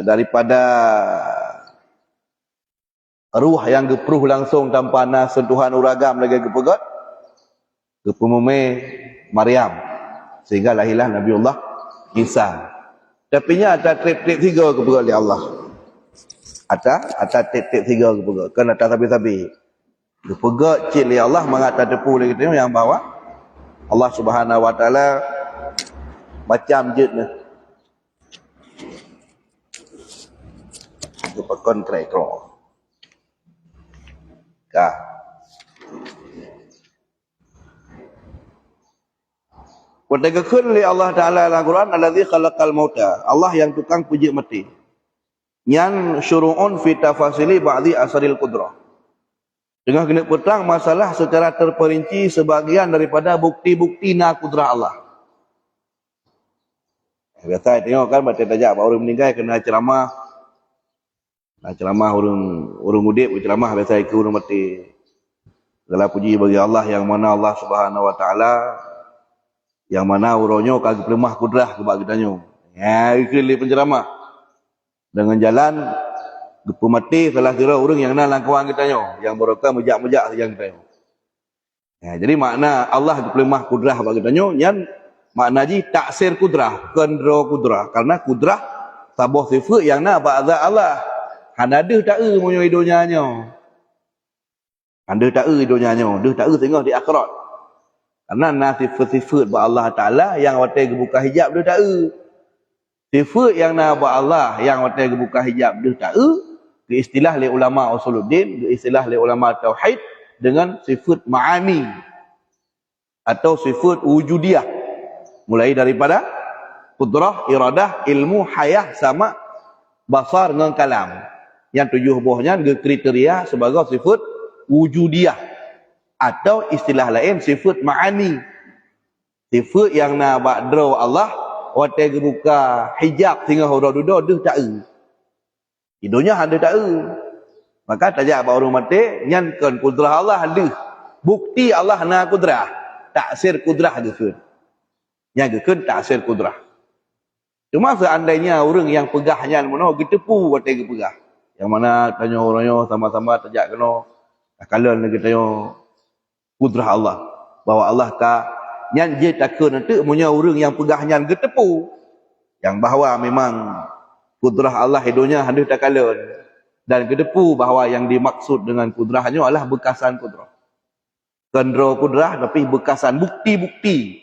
daripada ruh yang gepruh langsung tanpa ada sentuhan uragam lagi gepegot gepumume Maryam sehingga lahirlah Nabiullah Isa. Tapi nya ada trip-trip tiga gepegot oleh Allah. Ada trip-trip tiga gepegot. Kan ada tabi-tabi. Gepegot cik li Allah mengata depu lagi tu yang bawa Allah Subhanahu wa taala macam je ni. Itu kontraktor. Kah. Wadagakeun li Allah Taala dalam Quran allazi khalaqal mauta. Allah yang tukang puji mati. Yan syuru'un fi tafasili ba'di asaril qudrah. Dengan kena petang masalah secara terperinci sebagian daripada bukti-bukti na kudrah Allah. Biasa tengok kan baca tajak orang meninggal kena ceramah. Ceramah orang udip ceramah biasa ke orang mati. Segala puji bagi Allah yang mana Allah Subhanahu wa taala yang mana uronyo kagak lemah kudrah ke bagi tanyo. Ya ikli penceramah. Dengan jalan gepu mati salah kira orang yang nak langkauan kita nyo, yang barokah mejak-mejak yang kita nyo. Ya, jadi makna Allah lemah kudrah bagi tanyo yang makna ji taksir kudrah, kendro kudrah karena kudrah sabah sifat yang na ba'da Allah. Hanadeh tak monyo hidunya nyo. Anda tak hidunya nyo, dah tak tengok di akhirat. Karena nasif-sifat ba Allah Taala yang watai buka hijab dah tak. Sifat yang na ba Allah yang watai buka hijab dah tak. Ke istilah li ulama usuluddin, ke istilah li ulama tauhid dengan sifat ma'ani atau sifat wujudiyah. Mulai daripada qudrah, iradah, ilmu, hayah sama basar dengan kalam. Yang tujuh buahnya kriteria sebagai sifat wujudiyah atau istilah lain sifat ma'ani. Sifat yang na ba'dra Allah watai buka hijab sehingga hura duda dah tak. Hidunya handa tak. Maka tajak ba orang mati nyankan kudrah Allah ada. Bukti Allah na kudrah. Taksir kudrah gekeun. Yang gekeun taksir kudrah. Cuma seandainya orang yang pegahnya mono getepu watai pegah. Yang mana tanya orangnya sama-sama tajak kena akalan lagi tanya kudrah Allah bahwa Allah ka nyan je takun nanti punya orang yang pegahnya getepu yang bahawa memang kudrah Allah hidunya hendak takalan dan getepu bahawa yang dimaksud dengan kudrahnya adalah bekasan kudrah. Kendro kudrah tapi bekasan bukti-bukti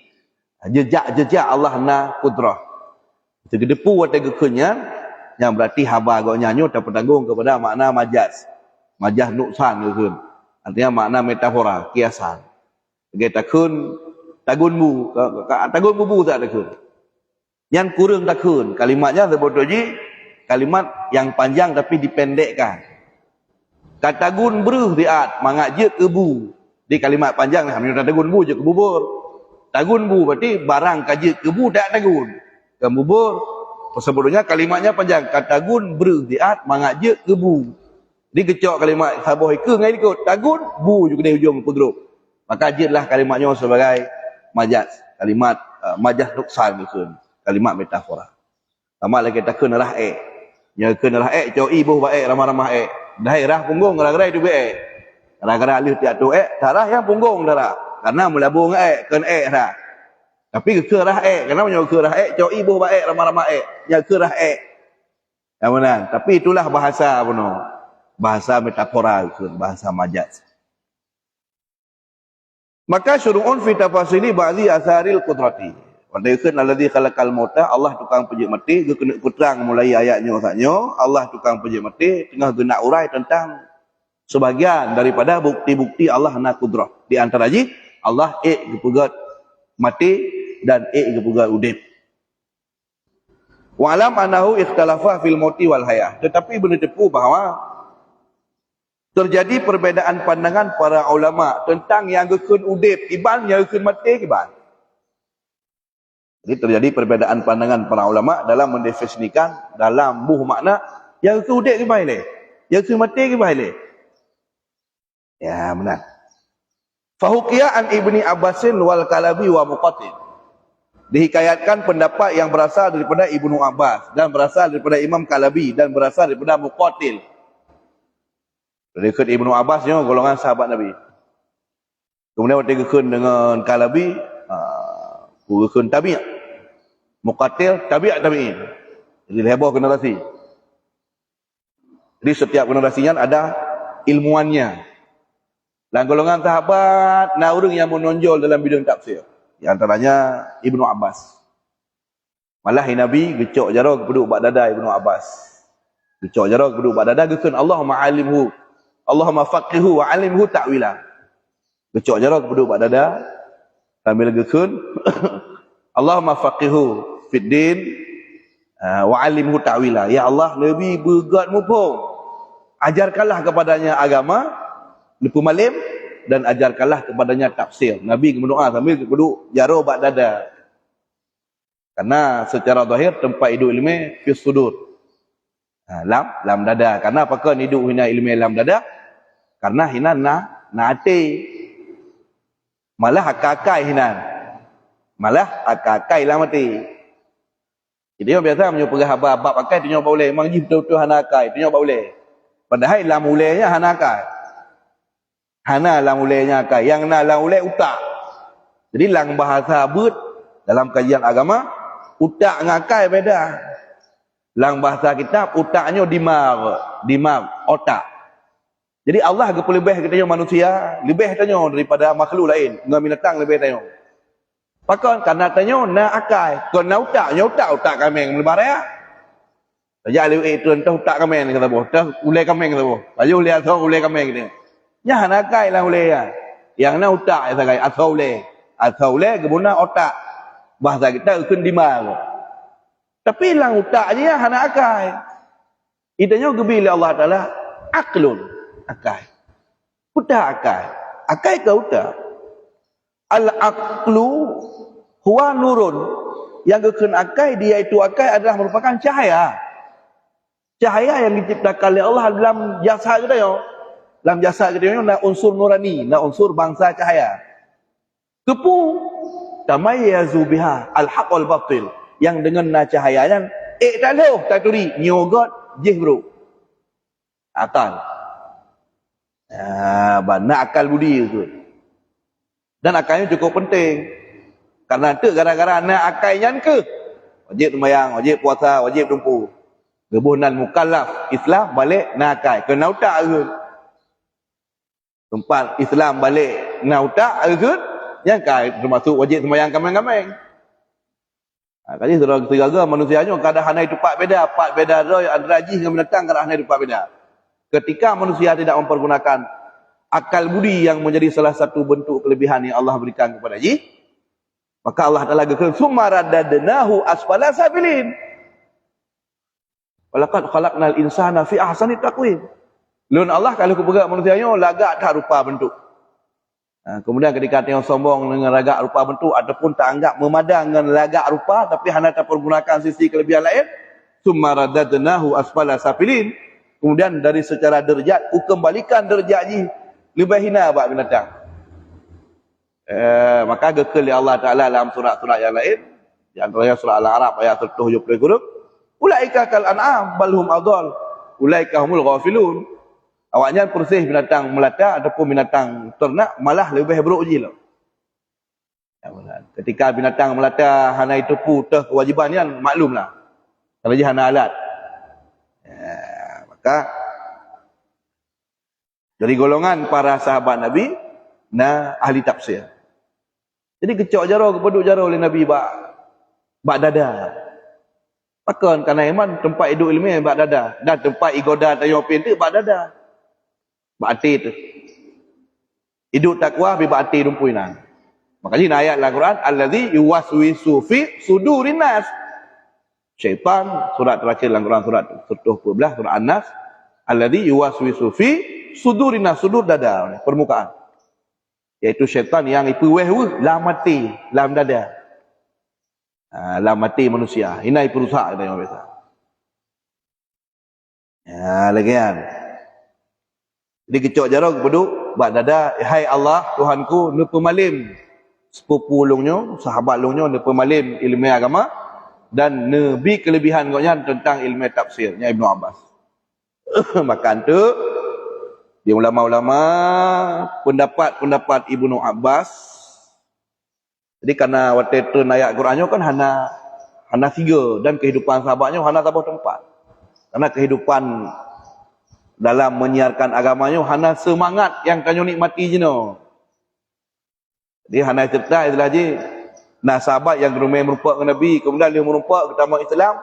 jejak-jejak Allah na kudrah. Itu getepu watai gekeunnya yang berarti haba agaknya nyo tak bertanggung kepada makna majaz. Majaz nuksan gitu. Artinya makna metafora, kiasan. Kita takun tagunmu, tagunmu tak takun. Yang kurang takun. Kalimatnya sebetulnya kalimat yang panjang tapi dipendekkan. Katagun beruh diat mangajek kebu. Di kalimat panjang lah, tagun bu je kebubur. Tagun bu berarti barang kajek kebu tak tagun. Kebubur. Sebelumnya kalimatnya panjang. Katagun berdiat mangajek kebu. Dia kecok kalimat sabah ke ngai ikut. Tagun bu juga di hujung kudruk. Maka jadilah kalimatnya sebagai majaz. Kalimat majaz nuksan gitu. Kalimat metafora. Sama lagi kita kena rah'e. Nya kena rah'e cok ibuh baik ramah-ramah daerah punggung gara-gara itu baik. Gara-gara alih tiap tu darah yang punggung darah. Karena melabung kena dah. Tapi ke rah'e, kenapa nyawa ke rah'e? Cok ibuh baik ramah-ramah yang ke rah'e. Yang mana? Tapi itulah bahasa apa no? Bahasa metafora itu, bahasa majaz. Maka syuru'un fi tafasili ba'di asaril qudrati. Wadaikan alladhi khalaqal mauta, Allah tukang pejik mati, kena kutrang mulai ayatnya usahanya, Allah tukang pejik mati, tengah guna urai tentang sebagian daripada bukti-bukti Allah na kudrah. Di antara ji, Allah kepegat mati dan kepegat udip. Wa'alam anahu ikhtalafa fil mauti wal hayah. Tetapi benda tepu bahawa terjadi perbezaan pandangan para ulama tentang yang gekun udip iban, yang gekun mati iban. Jadi terjadi perbezaan pandangan para ulama dalam mendefinisikan dalam buh makna yang gekun udip iban ni, yang gekun mati iban ni. Ya benar. Fahuqiya an Ibni Abbasin wal Kalabi wa Muqatil. Dihikayatkan pendapat yang berasal daripada Ibnu Abbas dan berasal daripada Imam Kalabi dan berasal daripada Muqatil. Dekat Ibnu Abbas ni golongan sahabat Nabi. Kemudian waktu gekun dengan Kalabi, gekun tabi'. Muqatil tabi'at tabi'in. Jadi heboh generasi. Jadi setiap generasinya ada ilmuannya. Dan golongan sahabat orang yang menonjol dalam bidang tafsir. Di antaranya Ibnu Abbas. Malah Nabi gecok jara kepada bak dada Ibnu Abbas. Gecok jara kepada bak dada gekun Allahumma alimhu. Allahumma faqihu wa alimhu ta'wila. Gecok jara kepada bak dada sambil gekun Allahumma faqihu fid din wa alimhu ta'wila. Ya Allah, Nabi begat mupung. Ajarkanlah kepadanya agama, lupa malim, dan ajarkanlah kepadanya tafsir. Nabi berdoa sambil duduk jaro bak dada. Karena secara zahir tempat hidup ilmu fi sudur. Lam dada. Karena apakah hidup hina ilmu lam dada? Karena hina na hati. Malah akakai hina. Malah akakai lam hati. Jadi orang biasa menyuruh abang pakai tunjuk boleh. Memang betul-betul hana akai, tunjuk boleh. Padahal lam ulainya hana akai. Hana lang ulainya akai, yang na lang ulai utak. Jadi lang bahasa but dalam kajian agama, utak ngakai beda. Lang bahasa kitab utaknya dimag, otak. Jadi Allah lebih katanya manusia, lebih tanya daripada makhluk lain, dengan binatang lebih tanya. Pakon karena tanya na akai, kau na utaknya utak kameng lebar ya. Saja liu itu entah utak kameng kata boh, entah ulai kameng kata boh. Ayo lihat tahu ulai kameng ni. Ya hanakai lah ulai ya. Yang na utak ya sagai atau ulai kebuna otak. Bahasa kita ukun dimar. Tapi lang utak je ya hanakai. Idanya gebila Allah Taala aklun akai. Utak akai. Akai ke utak. Al aqlu huwa nurun. Yang ukun akai dia itu akai adalah merupakan cahaya. Cahaya yang diciptakan oleh Allah dalam jasa kita yo. Dalam jasa kita nak unsur nurani, nak unsur bangsa cahaya. Kepu tamayyazu biha al-haq wal batil, yang dengan na cahayanya taluh taturi nyogot jih bro. Akal. Bana akal budi itu. Dan akalnya cukup penting. Karena itu gara-gara nak akalnya ke wajib sembahyang, wajib puasa, wajib tumpu. Gebunan mukallaf Islam balik nak akal. Kena utak ke. Tempat Islam balik nautak agak yang kai termasuk wajib sembahyang kameng-kameng. Kali saudara manusianya keadaan itu pak beda roy adraji dengan binatang keadaan itu pak beda. Ketika manusia tidak mempergunakan akal budi yang menjadi salah satu bentuk kelebihan yang Allah berikan kepada ji, maka Allah Taala kata summa radadnahu asfala sabilin. Walaqad khalaqnal insana fi ahsani taqwim. Lun Allah kalau kepegat manusianya lagak tak rupa bentuk. Kemudian ketika tengok sombong dengan lagak rupa bentuk ataupun tak anggap memadang dengan lagak rupa tapi hanya tak pergunakan sisi kelebihan lain, summa radadnahu asfala safilin. Kemudian dari secara derajat kembalikan derajat ji lebih hina bak binatang. Maka gekal Allah Taala dalam surat-surat yang lain, di antaranya surah Al-A'raf ayat 70 ulaika kal an'am bal hum adall ulaika humul ghafilun. Awaknya persih binatang melata ataupun binatang ternak malah lebih buruk je lah. Ketika binatang melata hana itu putih kewajibannya maklumlah. Kalau dia hana alat. Maka dari golongan para sahabat Nabi ahli tafsir. Jadi kecok jaro kepeduk jaro oleh Nabi bak dada. Pakon karena iman tempat hidup ilmu bak dada dan tempat igoda tayopin tu bak dada. Ba'ati tu. Hidup takwa bi ba'ati dumpuinan. Makanya ayat Al-Quran allazi yuwaswisu fi sudurin nas. Syaitan surat terakhir Al-Quran surat 12 surah An-Nas allazi yuwaswisu fi sudurin nas, sudur dada, permukaan. Yaitu syaitan yang itu lam mati, lam dada. Lam mati manusia. Ini perusak kita yang biasa. Lagi kan. Jadi kecok jarak peduk bak dada, hai Allah Tuhanku nuku malim sepupu ulungnya, sahabat ulungnya, dia pemalim ilmu agama, dan nabi kelebihan koknya tentang ilmu tafsirnya Ibnu Abbas. Makan tu di ulama-ulama pendapat Ibnu Abbas. Jadi karena waktu itu ayat Qurannya kan hana 3 dan kehidupan sahabatnya hana tabah tempat. Karena kehidupan dalam menyiarkan agamanya hana semangat yang kanyo nikmati jeno. Jadi hana cerita itulah je. Nah sahabat yang rumai merupakan Nabi, kemudian dia merupakan ketama Islam.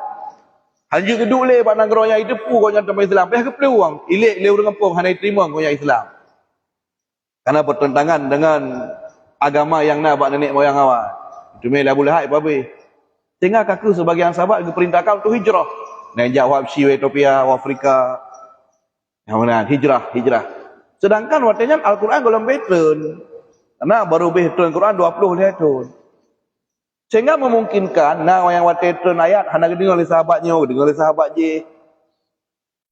Hanya geduk le pak nangro yang hidup kau yang ketama Islam. Peh kepeluang uang. Ilik le orang kampung hana terima kau yang Islam. Karena bertentangan dengan agama yang nak buat nenek moyang awak. Itu meh Abu Lahab babe. Tengah kaku sebagian sahabat diperintahkan untuk hijrah. Nah jawab Syria, Ethiopia, Afrika. Yang mana hijrah. Sedangkan waktunya Al-Quran belum betul. Karena baru betul Al-Quran 20 tahun. Sehingga memungkinkan nah yang waktu itu ayat hana dengar oleh sahabatnya, dengar oleh sahabat je.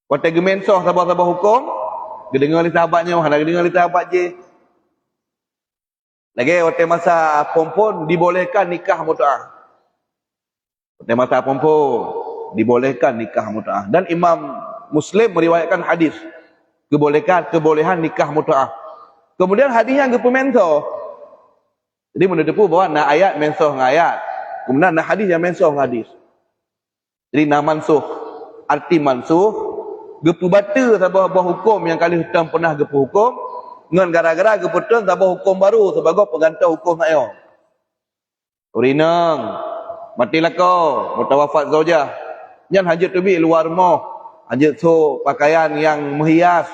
Waktu gemensoh sahabat-sahabat hukum, dengar oleh sahabatnya, hana dengar oleh sahabat je. Lagi waktu masa pompon dibolehkan nikah mut'ah. Waktu masa pompon dibolehkan nikah mut'ah. Dan Imam Muslim meriwayatkan hadis kebolehan nikah mut'ah. Kemudian hadisnya ke pementoh. Jadi mendepu bahwa na ayat mensoh ngayat. Kemudian na hadis yang mensoh hadis. Jadi na mansuh, arti mansuh gepu bata sabah hukum yang kali hitam pernah gepu hukum ngan gara-gara gepu tun sabah hukum baru sebagai pengganti hukum saya. Urinang mati lako mutawafat zaujah. Nyan hajat tebi luar rumah. Hajat so pakaian yang menghias.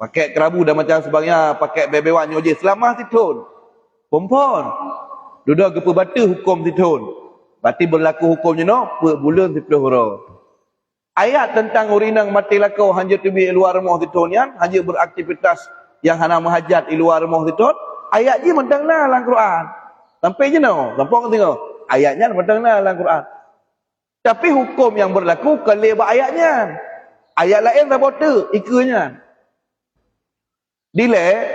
Pakai kerabu dan macam sebagainya, pakai bebewan nyoje selama setahun. Perempuan duduk ke bata hukum setahun. Berarti berlaku hukumnya no per bulan 10 hari. Ayat tentang urinang mati lakau hanya tebi luar rumah setahun yang hanya beraktivitas yang hana menghajat di luar rumah setahun. Ayat je mentanglah dalam Quran. Sampai je no, sampai tengok. Ayatnya mentanglah dalam Quran. Tapi hukum yang berlaku kelebak ayatnya. Ayat lain tak boleh ikutnya. Dile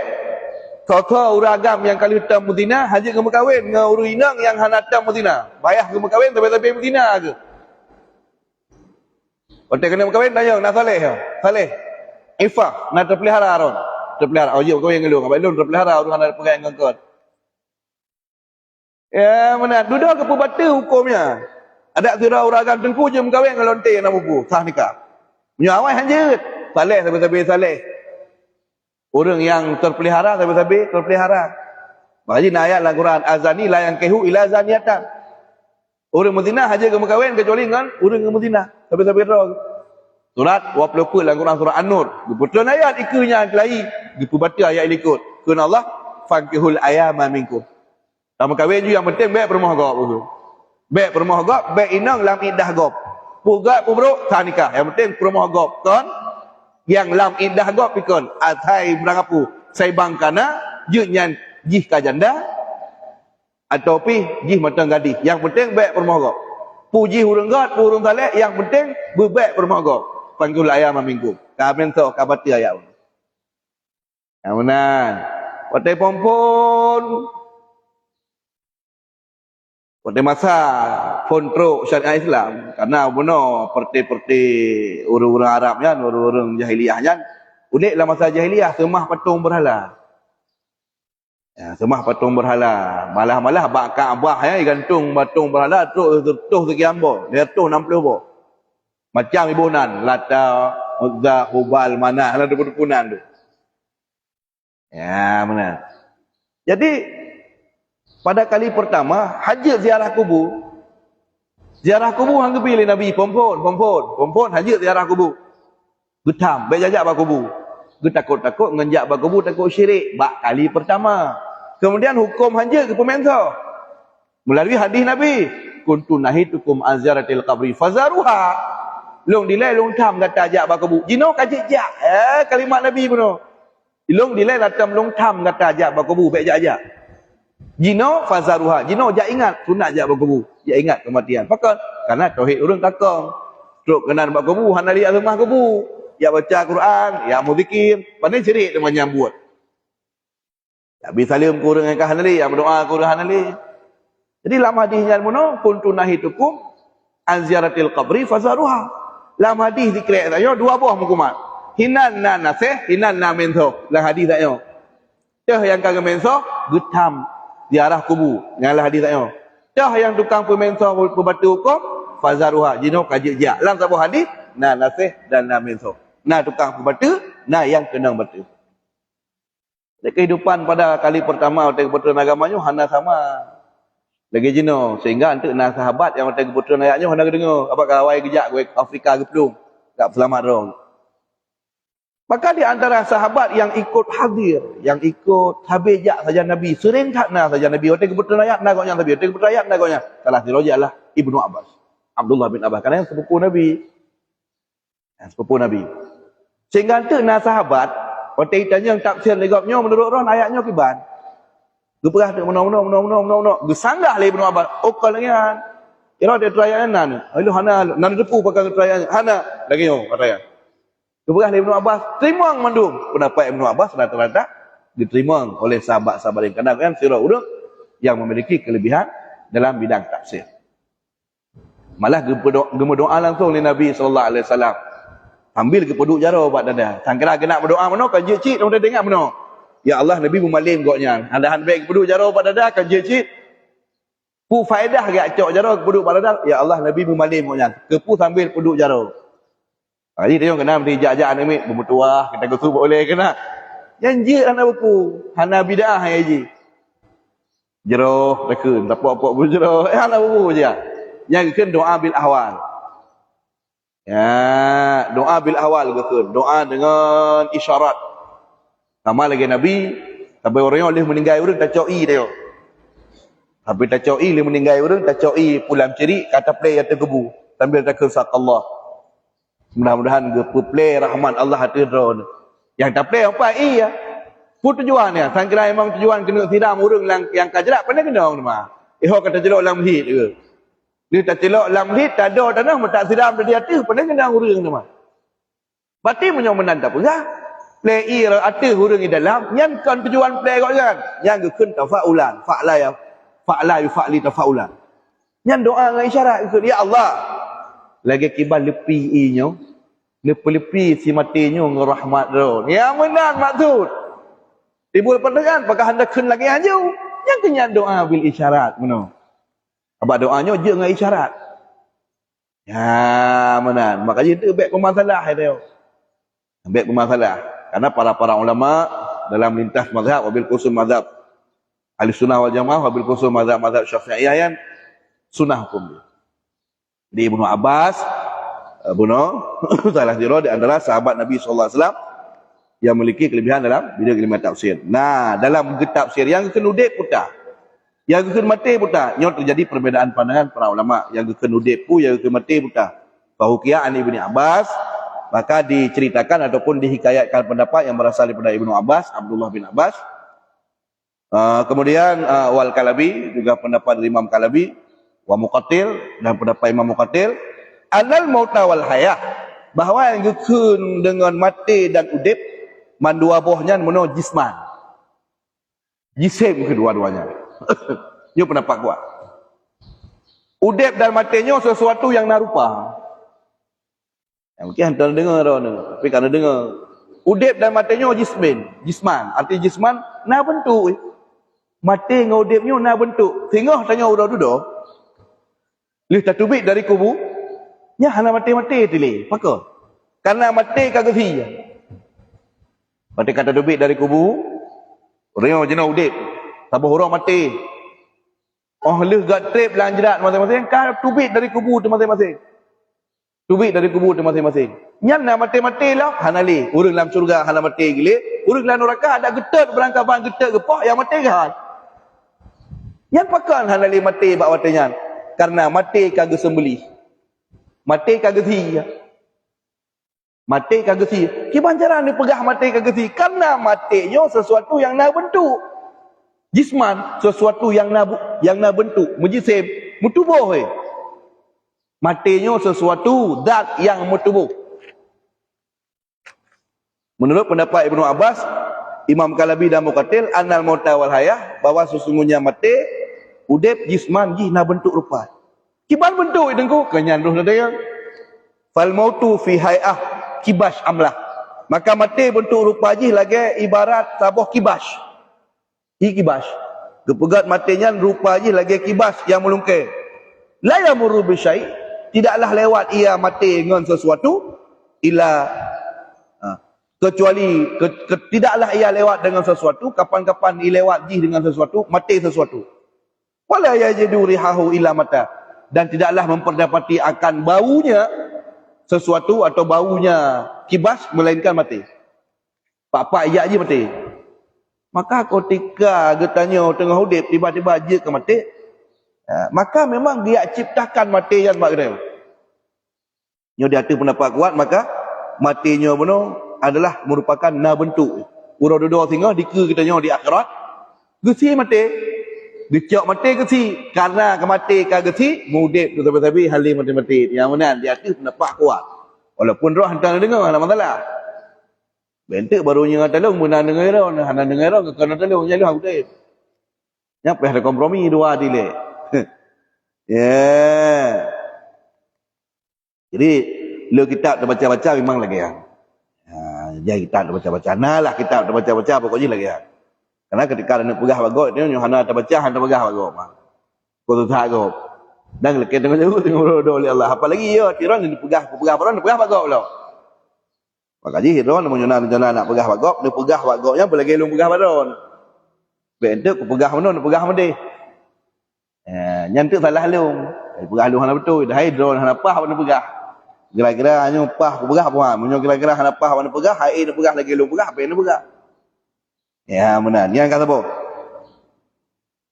kau uragam yang kali hitam mutina haji ke berkahwin dengan urinang yang hanatam mutina. Bayar ke berkahwin tapi mutina ke. Waktu kena berkahwin tanya nak saleh ya. Saleh. Ifah nak terpelihara aron. Terpelihara. Oh ya berkahwin dengan lu. Ngapai lu terpelihara urusan ada pegang ngangkut. Ya mana duduk ke pebata hukumnya. Ada tira uragam tengku je berkahwin dengan lonte nak bubu. Sah nikah. Menyawai hanjut. Saleh tapi saleh. Orang yang terpelihara tapi terpelihara. Maknanya ayat dalam Quran azani la yang kehu ila zaniatan. Orang muzina haja ke berkahwin kecuali dengan orang yang muzina. Tapi roh. Surat 20 dalam Quran surah An-Nur. Betul ayat ikunya kelahi. Gitu baca ayat ikut. Kun Allah fakihul ayama minkum. Dalam berkahwin juga yang penting baik permoh gop tu. Baik permoh gop, baik inang lam iddah gop. Pugak pubruk sah nikah. Yang penting permoh gop kan. Yang lam indah gop pikun atai berangapu saya bangkana jenyan jih kajanda atau pi jih matang gadi yang penting baik permohon puji hurung god hurung saleh yang penting berbaik permohon panggil ayam minggu kamen to kabati ayam yang mana watai pompon pada masa kontrol syariat Islam karena benar perti orang-orang Arab kan orang-orang jahiliah kan uniklah masa jahiliah semah patung berhala ya, semah patung berhala malah bak Kaabah ya gantung patung berhala tuh sekian bo dia tuh 60 bo macam ibunan Lata Uzza Hubal Manah ada berpunan tu ya benar jadi pada kali pertama hajat ziarah kubur. Ziarah kubur hang pilih Nabi pompon hajat ziarah kubur. Getam baik jajak bak kubur. Takut ngenjak bak kubur takut syirik bak kali pertama. Kemudian hukum hajat ke pemerintah. Melalui hadis Nabi, kuntu nahitukum azaratil qabri fazaruha. Long dilai long tam kata ajak bak kubur. Jino kajak kalimat Nabi benar. Long dilai latam long tam kata ajak bak kubur baik ajak. Jino fazaruha. Jino jak ingat sunat jak berkubu. Jak ingat kematian. Pakon karena tauhid urang takong. Truk kenan bak kubu hana liat rumah kubu. Ya baca Quran, ya mau zikir, pandai cerik dia menyambut. Nabi salim ku dengan Hanali, yang berdoa ku dengan Hanali. Jadi dalam hadisnya mono kuntu nahitukum an ziyaratil qabri fazaruha. Dalam hadis dikira saya dua buah hukuman. Hinan na nasih, hinan na menso. Dalam hadis saya. Dah yang kagak menso, getam ziarah kubur. Dengan hadis saya. Dah yang tukang pemenso pembatu hukum, fazaruha. Jino kaji dia. Dalam sebuah hadis, na nasih dan na menso. Na tukang pembatu, na yang kenang batu. Kehidupan pada kali pertama waktu keputusan agamanya hana sama lagi jino sehingga untuk nak sahabat yang waktu keputusan ayatnya hana dengar apa kawai kejak gue Afrika ke pelung tak selamat dong. Maka di antara sahabat yang ikut hadir, yang ikut habijak saja Nabi, serentak na saja Nabi waktu keputusan ayat nak gonya Nabi waktu keputusan ayat nak gonya salah siroja lah Ibnu Abbas, Abdullah bin Abbas karena yang sepupu Nabi, sehingga untuk na sahabat waktu ditanya yang tafsir legapnya menurut orang ayatnya kiban. Geperah tu menong. Gesanggah le Ibnu Abbas. Okal lagi kan. Kira dia terayaan nan. Alu hana nan depu pakai terayaan. Hana lagi yo katanya. Geperah le Ibnu Abbas. Terima mandung. Pendapat Ibnu Abbas rata-rata diterima oleh sahabat-sahabat yang kenal kan sirah urut yang memiliki kelebihan dalam bidang tafsir. Malah gemerdoa langsung oleh Nabi sallallahu alaihi wasallam. Ambil ke peduk jaro buat dada. Sangkira kena berdoa mano kan cik orang dengar mano. Ya Allah Nabi memalim goknya. Anda baik ke peduk jaro buat dada kan cik. Pu faedah ke acok jaro ke peduk buat dada. Ya Allah Nabi memalim goknya. Kepu sambil peduk jaro. Jadi dia kena mesti jak-jak ambil bermutuah kita gusuk boleh kena. Janji ana buku. Hana bidah hai ji. Jero rekun tapok-pok berjero. Ana buku je. Yang kan doa bil ahwal. Ya, doa bil awal gitu. Doa dengan isyarat. Sama lagi Nabi, tapi orang yang meninggal orang tak coi dia. Tapi tak coi dia meninggal orang tak coi pulang ceri kata play yang tergebu sambil takut sak Allah. Mudah-mudahan gepu play rahman Allah hati drone. Yang tak play apa iya. Put tujuannya, sangkira memang tujuan kena siram orang yang kajerak pandai kena orang mah. Kata jelok dalam hit ke. Dia tak celok dalam lid, tak ada tanah, tak siram dari hati, pandai kena hurung nama. Berarti punya menanda pun lah. Play ira hati hurung di dalam, yang kan tujuan play kau kan. Yang kekun tafa'ulan, fa'la yufa'li tafa'ulan. Yang doa dengan isyarat, ya Allah. Lagi kibal lepi inyo, lepi si matinya ngerahmat ron. Yang benar maksud. Ibu pendengar, apakah anda kun lagi aja? Yang kenyang doa bil isyarat, benar. Abang doanya je dengan isyarat. Ya, mana? Makanya itu baik pemasalah dia. Baik pemasalah. Karena para ulama dalam lintas mazhab, wabil khusus mazhab Ahlussunnah wal Jamaah, wabil khusus mazhab Syafi'iyah yang sunnah hukum dia. Jadi Ibnu Abbas, salah satu di antara sahabat Nabi sallallahu alaihi wasallam yang memiliki kelebihan dalam bidang ilmu tafsir. Nah, dalam tafsir yang kenudek putah. Yang kekun mati putah. Yang terjadi perbezaan pandangan para ulama. Yang kekun udip pun, yang kekun mati putah. Fahukiyah an Ibni Abbas. Maka diceritakan ataupun dihikayatkan pendapat yang berasal daripada Ibnu Abbas, Abdullah bin Abbas. Kemudian Wal Kalabi, juga pendapat dari Imam Kalabi. Wa Muqatil, dan pendapat Imam Muqatil. Anal mauta wal hayah. Bahawa yang kekun dengan mati dan udip. Mandua bohnya meno jisman. Jisim kedua-duanya. Ini pendapat kuat. Udip dan matinya sesuatu yang narupa. Mungkin anda dengar, tapi kalau dengar. Udip dan matinya jisman. Arti jisman, na bentuk. Mati dengan udipnya na bentuk. Sehingga tanya orang duduk. Lih tak tubik dari kubur. Ya, hana mati-mati tili. Maka? Karena mati kagak hiya. Mati kata tubik dari kubur. Orang yang jenak udip. Sabah orang mati. Oh, leh gat trip lanjrat masing-masing. Kan tubik dari kubur tu masing-masing. Tubik dari kubur tu masing-masing. Yang nak mati-mati lah. Hanali. Urang dalam syurga hana mati gila. Urang dalam neraka ada getet berangkapan getet gepak yang mati kan. Yang pakan hanali mati bak watanya. Karena mati kagak sembelih. Mati kagak sia. Mati kagak sia. Kibanjaran ni pegah mati kagak sia. Karena matinya sesuatu yang nak bentuk. Jisman sesuatu yang na bentuk, mujisim, mutubuh. Matinya sesuatu zat yang mutubuh. Menurut pendapat Ibnu Abbas, Imam Kalabi dan Muqatil anal mauta wal hayah, bahwa sesungguhnya mati udip jisman jih na bentuk rupa. Kiban bentuk dengku kenyan roh ada yang fal mautu fi hayah kibash amlah. Maka mati bentuk rupa jih lagi ibarat sabuh kibash. Kibash. Kepegat matinya rupa jih lagi kibash yang melungkir. La yamurru bi syai', tidaklah lewat ia mati dengan sesuatu illa kecuali tidaklah ia lewat dengan sesuatu, kapan-kapan ia lewat jih dengan sesuatu, mati sesuatu. Wala yajidu rihahu illa mata, dan tidaklah memperdapati akan baunya sesuatu atau baunya kibas melainkan mati. Pak-pak iya je mati. Maka ketika getanya tengah hidup tiba-tiba je ke mati, maka memang dia ciptakan mati yang bagdel. Nyo dia ada pendapat kuat, maka matinya benar adalah merupakan na bentuk. Urang duduk singa dika kita nyo di akhirat. Gesi mati. Dicok mati gesi. Karena kemati ka gesi, mudip tu tapi halim mati-mati. Yang mana dia ada pendapat kuat. Walaupun roh hantar dengar ada masalah. Bentuk barunya ngatolong menang dengar roh, hana dengar roh kena tolong jalu aku deh. Nyapa ada kompromi dua dilek. Ya. Jadi le kitab dah baca-baca memang lagi ya. Jadi kita dah baca-baca. Nah lah kita dah baca-baca pokoknya lagi ya. Karena ketika nak pegah bagot ni hana dah baca hana pegah bagot mah. Ko tu tak go. Dan lek tengok tengok oleh Allah. Apalagi ya tiran ni pegah peran pegah bagot pula. Maka ji hiron menyona nak pegah bagot, dia pegah bagotnya boleh gelung pegah baron. Bentuk pegah mana nak pegah mende. Nyantuk salah lung. Pegah lung hana betul. Dah hidron hana pah mana pegah. Kira-kira hanya pah ku pegah apa? Munyo kira-kira hana pah mana pegah, hai nak pegah lagi lu pegah, apa nak pegah? Ya benar. Yang kata apa?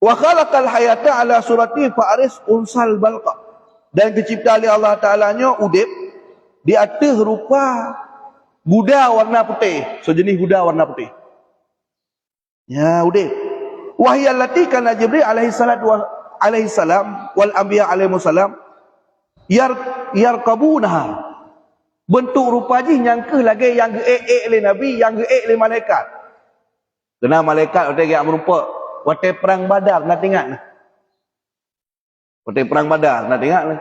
Wa khalaqal hayata ala surati fa'aris unsal balqa. Dan dicipta oleh Allah Ta'ala-nya udip di atas rupa guda warna putih, sejenis guda warna putih. Ya udip. Wahyallati kana Jibril alaihi salam wal anbiya alaihi salam yarqabunaha, bentuk rupa ji nyangkeh lagi yang geek oleh nabi, yang geek oleh malaikat. Kena malaikat waktu yang merupa waktu perang Badar nak tengok ni. Waktu perang Badar nak tengok ni.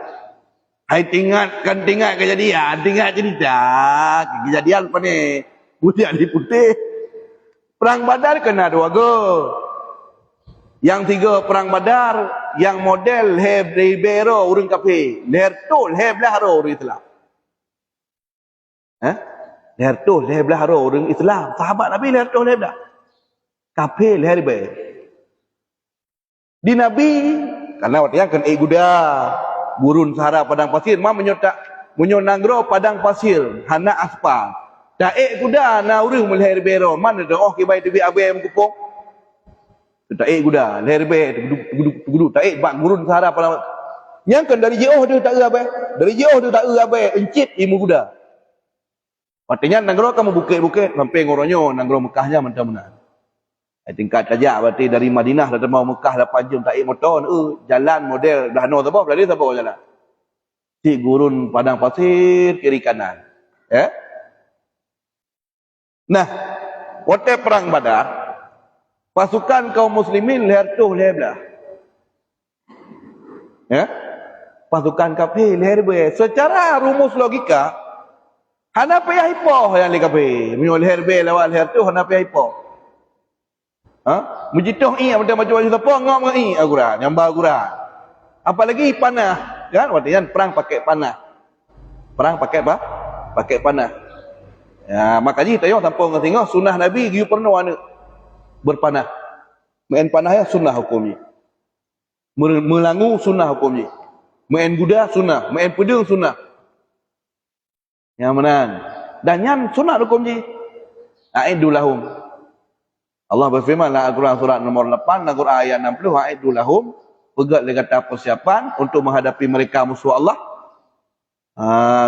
Hai tengok kejadian, tengok cerita kejadian apa ni? Putih di putih. Perang Badar kena dua go. Yang tiga perang Badar, yang model heb Ribeiro urang kafe, lertul heb laharo urang Islam. Lertul heb laharo urang Islam. Sahabat Nabi lertul heb dah. Kafe herbe. Di Nabi karena waktu yang kan guda burun sahara padang pasir, mah menyonanggro padang pasir, hana aspal. Taek kuda na urang melher Ribeiro, mana dah oh kibai debi abai mengkupok. Taik guda, leher be, guduk taik bak gurun sahara pada. Yang kan dari jauh dia tak abai. Dari jauh dia tak abai, encit ilmu guda. Artinya nanggro kamu bukit-bukit sampai ngoronyo nanggro Mekahnya mentah-mentah. Tingkat tajak berarti dari Madinah dah mau Mekah 8 jam taik motor, jalan model dah no sabah berarti sabah jalan. Cik gurun padang pasir kiri kanan. Ya. Nah, waktu perang Badar pasukan kaum muslimin leher tuh leher belah. Ya? Pasukan kafir leher be. Secara rumus logika, hana payah hipoh yang leher kafir. Menyo leher be lewat leher tuh hana payah hipoh. Mujitoh i macam siapa ngok ngai Al-Quran, nyamba Al-Quran. Apalagi panah, kan? Artinya perang pakai panah. Perang pakai apa? Pakai panah. Ya, makanya kita yo tanpa tengok sunnah Nabi giu pernah anu berpanah. Main panah ya sunnah hukumnya. Melangu sunnah hukumnya. Main kuda sunnah, main pedang sunnah. Yang mana? Dan yang sunnah hukumnya. A'idulahum. Allah berfirman dalam Al-Quran surat nomor 8, Al-Quran ayat 60, a'idulahum. Pegat dia kata persiapan untuk menghadapi mereka musuh Allah.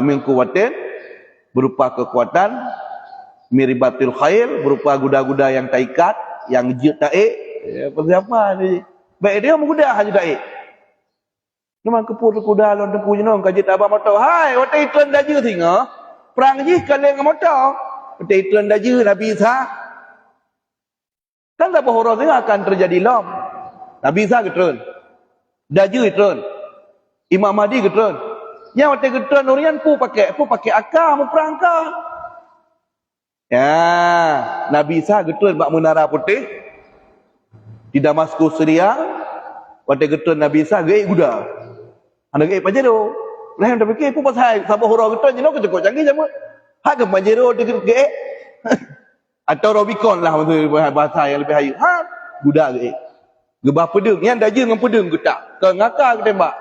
Min kuwatin, berupa kekuatan. Miribatil khail, berupa guda-guda yang taikat, yang jut taik, persiapan ni. Baik dia muda haji taik. Memang kepur kuda lon tempu jenong kaji tabah motor. Hai, waktu iklan daje singa. Perang ji kalian dengan motor. Waktu iklan daje Nabi Isa. Kan tak berhoror dia akan terjadi lom. Nabi Isa getron. Dajjal getron. Imam Mahdi getron. Yang waktu getron Nurian pun pakai akar mu perang ka. Ya, Nabi Isa getron bak menara putih di Damaskus Syria. Waktu getron Nabi Isa gei guda. Anda gei pajero. Lain dah fikir pun pasal sabar horor getron jeno kecekok canggih sama. Hak ke pajero dia gei. Atau Robicon lah bahasa yang lebih hayu. Budak ke. Gebah pedeng. Yang dajal dengan pedeng ke tak? Ke ngakar ke tembak.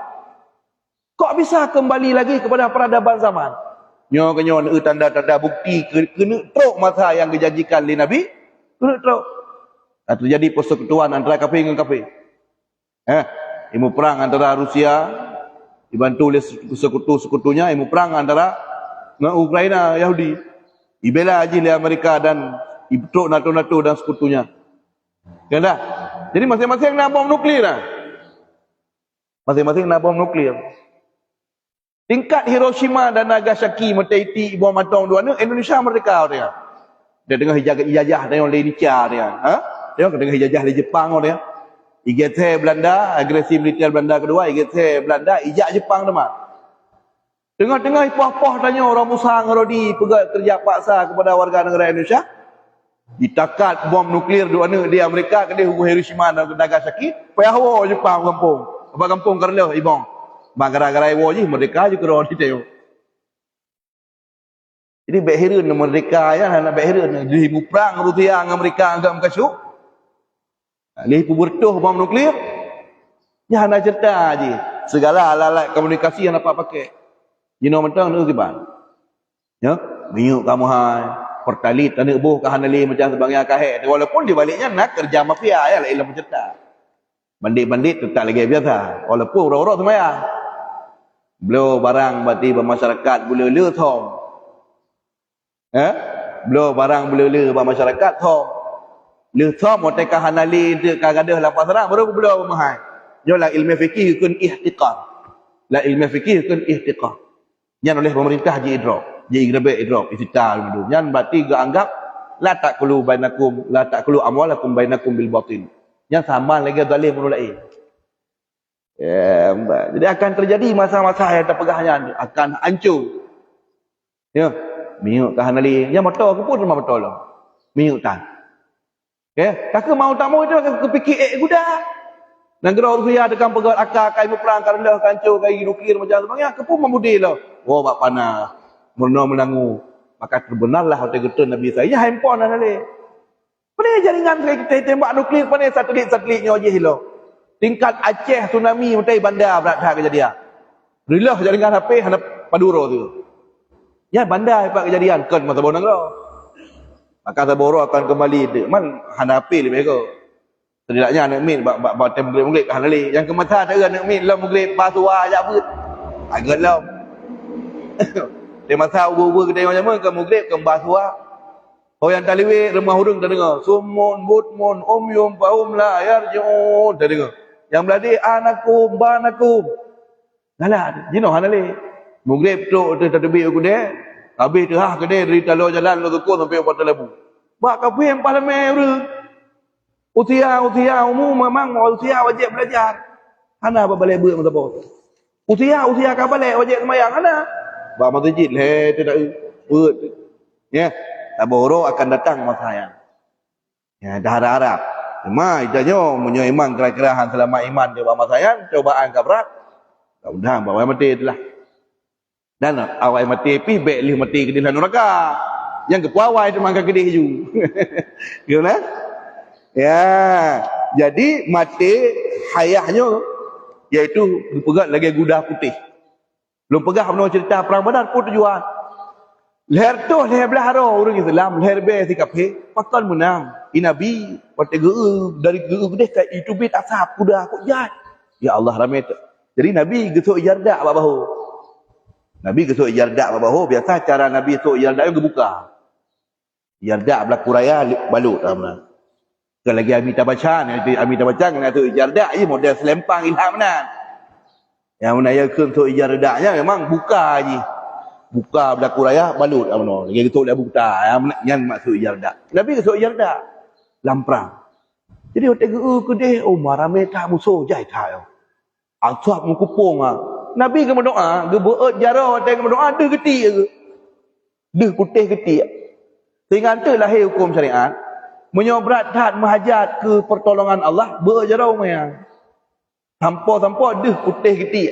Kok bisa kembali lagi kepada peradaban zaman? Nyo ke nyo tanda-tanda bukti kena teruk masa yang dijanjikan oleh Nabi. Kena teruk. Terjadi persekutuan antara kafir dengan kafir. Ilmu perang antara Rusia dibantu oleh sekutu-sekutunya. Ilmu perang antara Ukraina, Yahudi. Dibela haji oleh Amerika dan Ibruk NATO dan sekutunya. Kan dah? Jadi masing-masing nak bom nuklear lah. Masing-masing nak bom nuklear. Tingkat Hiroshima dan Nagasaki metaiti bom atom dua ni Indonesia merdeka dia. Dia dengar ijazah dari Indonesia dia. Dia dengar ijazah dari Jepang dia. IGT Belanda, agresi militer Belanda kedua, IGT Belanda, ijak Jepang teman. Tengah-tengah poh-poh tanya orang Musang Rodi pegat kerja paksa kepada warga negara Indonesia. Ditakat bom nuklear dua ni di Amerika ke di Hiroshima dan Nagasaki. Payahwo Jepang kampung. Apa kampung kerana ibong. Bang gara-gara iwo je merdeka je kerana di tayo. Jadi behirin merdeka ya nak behirin di perang Rusia dengan Amerika agak mengkasuk. Lih bertuh bom nuklear. Ya nak cerita je. Segala alat-alat komunikasi yang dapat pakai. Jino mentang tu kiban. Ya, minyuk kamu hai. Pertalit tanah buh kahanali macam sebangnya kahek. Walaupun di baliknya nak kerja mafia ya lah ilmu cerita. Bandit-bandit tetap lagi biasa. Walaupun orang-orang semayang. Beliau barang berarti bermasyarakat bula-bula thom. Beliau barang bula-bula bermasyarakat thom. Le thom otak kahanali tu kagadah lapas serang baru beliau memahai. Jolah ilmu fikih kun ihtiqar. La ilmu fikih kun ihtiqar. Yang oleh pemerintah je idrak. Jadi grabek idrak istital dulu. Yang berarti gak anggap la taqulu bainakum la taqulu amwalakum bainakum bil batil. Yang sama lagi zalim mulai. Ya, jadi akan terjadi masa-masa yang terpegahnya akan hancur. Ya, miuk kahanali. Yang betul aku pun memang betul lah. Miuk tan. Okay, tak mau tak mau itu akan kepikir guda. Negara Rusia dekat pegat akar kai perang karena hancur kai nuklir macam sebagainya. Aku pun memudih lah. Oh bak panah. Murna menangu. Maka terbenarlah hotel getun Nabi saya. Ya handphone dah ni. Pada jaringan kita tembak nuklir pada satelit-satelitnya aja hilang. Tingkat Aceh tsunami mutai bandar berat kejadian. Rilah jaringan HP hendak Paduro tu. Ya bandar dapat kejadian kan masa bonang dah. Maka Saboro akan kembali man hendak HP lebih ke. Setidaknya anak min bak template kan lali. Yang kemasa tak anak min lam muglip basuah ajak but. Agak lam. Dia masa ubu-ubu kedai macam mana ke muglip ke basuah. Oh yang taliwe remah hurung tak dengar. Sumun butmun yum faum la yarji'un tak dengar. Yang beladi anakum banakum. Nalah jino hanale. Mugrib tu tertebik aku dia. Habis tu kedai dari talo jalan lo tukul sampai 4 lebu. Bak kapim parlemen ru. Usia umum memang usia wajib belajar. Hana apa balik buat masa bawah. Usia ka balik wajib sembahyang hana. Ba masjid le tidak buat. Ya. Saboro akan datang masa yang. Ya dah harap. Cuma idanya punya iman kira-kira han selama iman dia buat masa yang cobaan ka berat. Mudah-mudahan bawa mati itulah. Dan awal mati pi baik lih mati ke dalam neraka. Yang kepuawai tu mangka kedih ju. Gimana? Ya, jadi mati hayahnya iaitu dipegat lagi gudah putih. Belum pegah benar cerita perang Badar pun tujuan. Leher tu leher belah haro orang Islam, leher be sikap he, pakan menang. Nabi pada dari gede ke itu bit asap kuda kok jahat. Ya Allah ramai tu. Jadi Nabi gesuk jardak babahu. Nabi gesuk jardak babahu, biasa cara Nabi gesuk jardak yang gebuka. Jardak berlaku raya balut amna. Kalau lagi Amita Bacan, Amita Bacan kena tu jardak je model selempang ilham nan. Yang mana ya kun tu jardaknya memang buka je. Buka berlaku raya balut amna. Lagi gesuk dia buka. Yang maksud jardak. Nabi gesuk jardak lamprang. Jadi hotel ke deh, oh marame tak musuh jai tak yo. Asap mengkupung ah. Nabi ke berdoa, ke beut jara hotel ke berdoa ada geti ke. Deh putih geti. Sehingga tu lahir hukum syariat. Menyobrat tak mahajat ke pertolongan Allah, beut jara umaya. Sampo-sampo deh putih geti.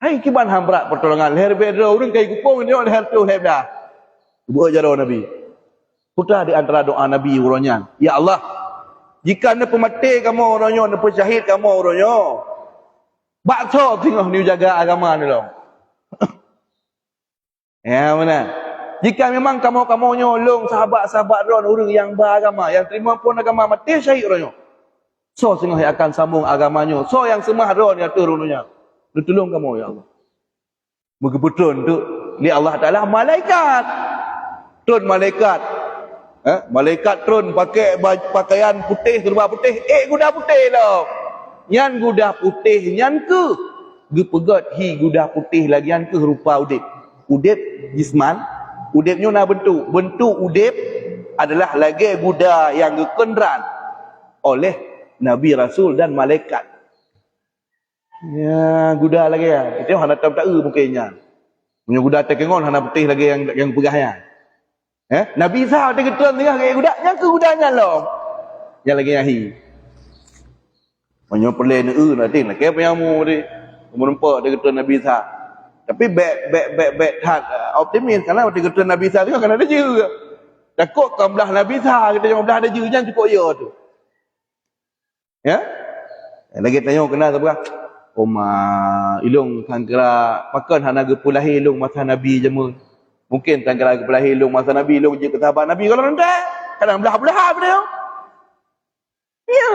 Hai kiban hambrat pertolongan leher bedra urang kai kupung dia leher tu leher dah. Beut jara Nabi. Putra di antara doa Nabi urangnya, ya Allah, jika anda pemati kamu orangnya, anda pensyahid kamu orangnya, bakso tengah ni jaga agama ni dong. Ya mana? Jika memang kamu nyolong sahabat-sahabat orang yang beragama, yang terima pun agama mati syahid orangnya. So tengah akan sambung agamanya. So yang semah ron yang turunnya. Tolong kamu ya Allah. Begitu tu ni Allah Taala malaikat. Turun malaikat. Malaikat turun pakai pakaian putih, serba putih. Guda putih lah. Nyan guda putih, nyan ke? Gepegat hi guda putih lagi nyan ke rupa udip. Udip jisman, udipnya na bentuk. Bentuk udip adalah lagi guda yang gekendran oleh Nabi Rasul dan malaikat. Ya, guda lagi ya. Itu hana tak mungkinnya. Punya guda tekengon hana putih lagi yang pegahnya. Nabi Isa dia ketuan tengah kayak gudaknya ke gudanya loh. Yang lagi ahi. Banyak perlahan nanti nak kayak penyamu dia. Merempak dia ketuan Nabi Isa. Tapi back optimis karena dia ketuan Nabi Isa tu kan ada je. Takut kan belah Nabi Isa kita jangan belah ada je jangan cukup ya tu. Ya? Lagi tanya kena apa? Oma ilung sangkara pakan hana gepulahi ilung masa Nabi jemu. Mungkin tanggal kepala hilung masa Nabi hilung je ke sahabat Nabi kalau rendah. Kadang belah-belah apa dia. Ya.